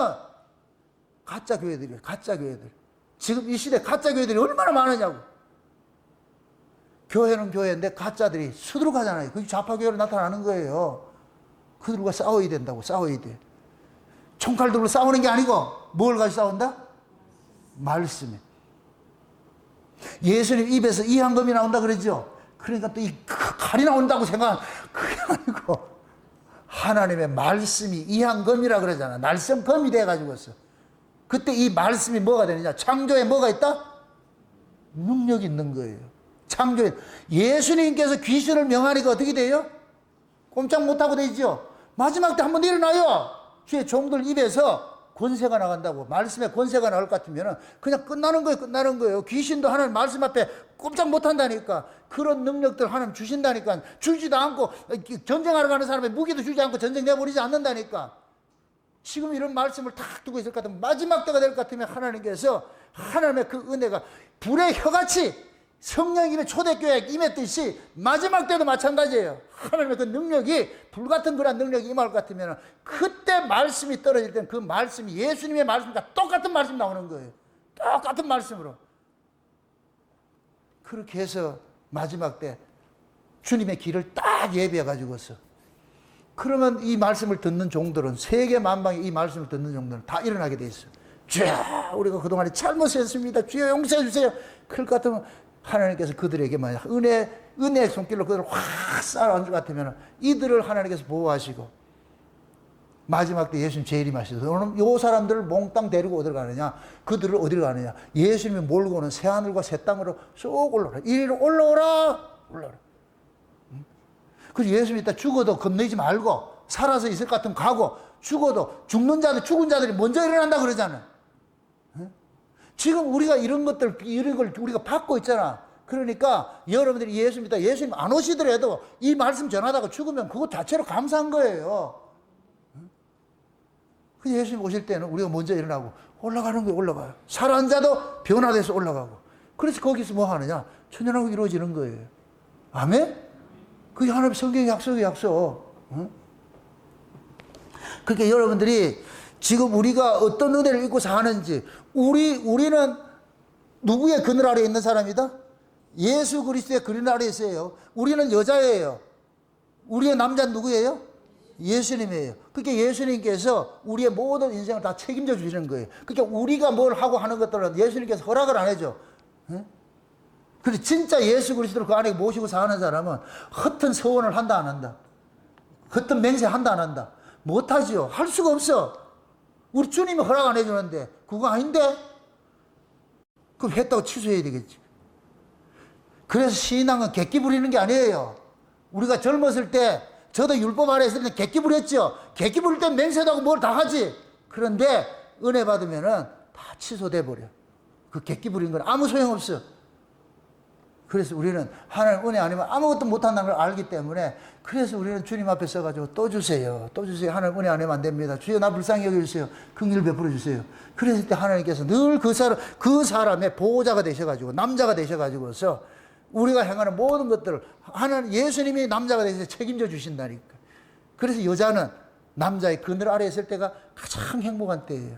가짜 교회들이에요. 가짜 교회들. 지금 이 시대 가짜 교회들이 얼마나 많으냐고. 교회는 교회인데 가짜들이 수두룩하잖아요. 그게 좌파교회로 나타나는 거예요. 그들과 싸워야 된다고. 싸워야 돼. 총칼 들고 싸우는 게 아니고 뭘 가지고 싸운다? 말씀에. 예수님 입에서 이한검이 나온다 그러죠. 그러니까 또 이 칼이 나온다고 생각하는 그게 아니고 하나님의 말씀이 이한검이라 그러잖아. 날성검이 돼가지고서. 그때 이 말씀이 뭐가 되느냐? 창조에 뭐가 있다? 능력이 있는 거예요. 창조에. 예수님께서 귀신을 명하니까 어떻게 돼요? 꼼짝 못하고 되죠. 마지막 때 한번 일어나요. 주의 종들 입에서 권세가 나간다고. 말씀에 권세가 나올 것 같으면 그냥 끝나는 거예요. 끝나는 거예요. 귀신도 하나님 말씀 앞에 꼼짝 못한다니까. 그런 능력들 하나님 주신다니까. 주지도 않고 전쟁하러 가는 사람의 무기도 주지 않고 전쟁 내버리지 않는다니까. 지금 이런 말씀을 탁 두고 있을 것 같으면 마지막 때가 될 것 같으면 하나님께서 하나님의 그 은혜가 불의 혀같이 성령님의 초대교회에 임했듯이 마지막 때도 마찬가지예요. 하나님의 그 능력이 불같은 그런 능력이 임할 것 같으면 그때 말씀이 떨어질 때는 그 말씀이 예수님의 말씀과 똑같은 말씀이 나오는 거예요. 똑같은 말씀으로. 그렇게 해서 마지막 때 주님의 길을 딱 예비해 가지고서 그러면 이 말씀을 듣는 종들은 세계 만방에 이 말씀을 듣는 종들은 다 일어나게 돼 있어요. 주여 우리가 그동안에 잘못했습니다. 주여 용서해 주세요. 그럴 것 같으면 하나님께서 그들에게 만약 은혜의 손길로 그들을 확 쌓아앉을 것 같으면 이들을 하나님께서 보호하시고 마지막 때 예수님 재림하시죠. 그럼 요 사람들을 몽땅 데리고 어디로 가느냐? 그들을 어디로 가느냐? 예수님이 몰고 오는 새하늘과 새 땅으로 쏙 올라오라. 이리로 올라오라. 그래서 예수님이 이따 죽어도 겁내지 말고 살아서 있을 것 같으면 가고 죽어도 죽은 자들이 먼저 일어난다 그러잖아. 지금 우리가 이런 걸 우리가 받고 있잖아. 그러니까 여러분들이 예수 믿다 예수님 안 오시더라도 이 말씀 전하다가 죽으면 그거 자체로 감사한 거예요. 그래서 예수님 오실 때는 우리가 먼저 일어나고 올라가는 거예요. 올라가요. 살아난 자도 변화돼서 올라가고. 그래서 거기서 뭐 하느냐? 천연하고 이루어지는 거예요. 아멘? 그게 하나님 성경의 약속이에요. 약속. 그러니까 여러분들이 지금 우리가 어떤 은혜를 입고 사는지 우리는 누구의 그늘 아래에 있는 사람이다? 예수 그리스도의 그늘 아래에 있어요. 우리는 여자예요. 우리의 남자는 누구예요? 예수님이에요. 그러니까 예수님께서 우리의 모든 인생을 다 책임져 주시는 거예요. 그러니까 우리가 뭘 하고 하는 것들은 예수님께서 허락을 안 해줘. 그런데 진짜 예수 그리스도를 그 안에 모시고 사는 사람은 허튼 서원을 한다 안 한다? 허튼 맹세한다 안 한다? 못하지요. 할 수가 없어. 우리 주님이 허락 안 해주는데 그거 아닌데? 그럼 했다고 취소해야 되겠지. 그래서 신앙은 객기 부리는 게 아니에요. 우리가 젊었을 때 저도 율법 아래 있을 때 객기 부렸죠. 객기 부릴 때 맹세도 하고 뭘 다 하지. 그런데 은혜 받으면은 다 취소돼 버려. 그 객기 부린 건 아무 소용없어. 그래서 우리는 하나님 은혜 아니면 아무것도 못한다는 걸 알기 때문에 그래서 우리는 주님 앞에 서가지고 또 주세요. 또 주세요. 하나님 은혜 아니면 안 됩니다. 주여 나 불쌍히 여겨주세요. 긍휼 베풀어 주세요. 그랬을 때 하나님께서 늘 그 사람의 보호자가 되셔가지고 남자가 되셔가지고서 우리가 행하는 모든 것들을 하나님 예수님이 남자가 되셔서 책임져 주신다니까. 그래서 여자는 남자의 그늘 아래 있을 때가 가장 행복한 때예요.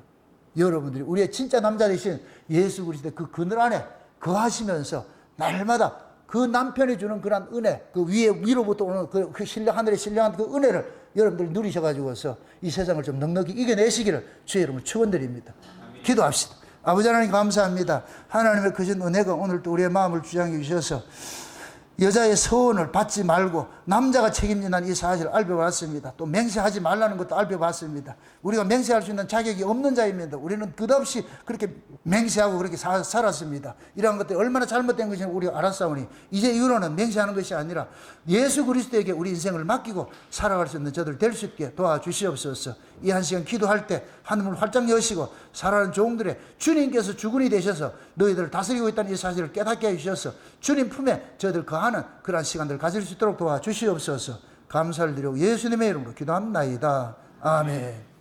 여러분들이 우리의 진짜 남자 되신 예수 그리스도 그 그늘 안에 거하시면서 날마다 그 남편이 주는 그런 은혜, 그 위로부터 오는 그 신령, 하늘의 신령한 그 은혜를 여러분들이 누리셔가지고서 이 세상을 좀 넉넉히 이겨내시기를 주의 이름으로 축원드립니다. 기도합시다. 아버지 하나님 감사합니다. 하나님의 크신 은혜가 오늘도 우리의 마음을 주장해 주셔서 여자의 서원을 받지 말고 남자가 책임진다는 이 사실을 알펴봤습니다. 또 맹세하지 말라는 것도 알펴봤습니다. 우리가 맹세할 수 있는 자격이 없는 자입니다. 우리는 끝없이 그렇게 맹세하고 그렇게 살았습니다. 이러한 것들이 얼마나 잘못된 것인지 우리가 알았사오니 이제 이후로는 맹세하는 것이 아니라 예수 그리스도에게 우리 인생을 맡기고 살아갈 수 있는 저들 될 수 있게 도와주시옵소서. 이 한 시간 기도할 때 하늘을 활짝 여시고 살아가는 종들의 주님께서 주군이 되셔서 너희들을 다스리고 있다는 이 사실을 깨닫게 해주셔서 주님 품에 저희들 거하는 그러한 시간들을 가질 수 있도록 도와주시옵소서. 감사를 드리고 예수님의 이름으로 기도합니다. 아멘.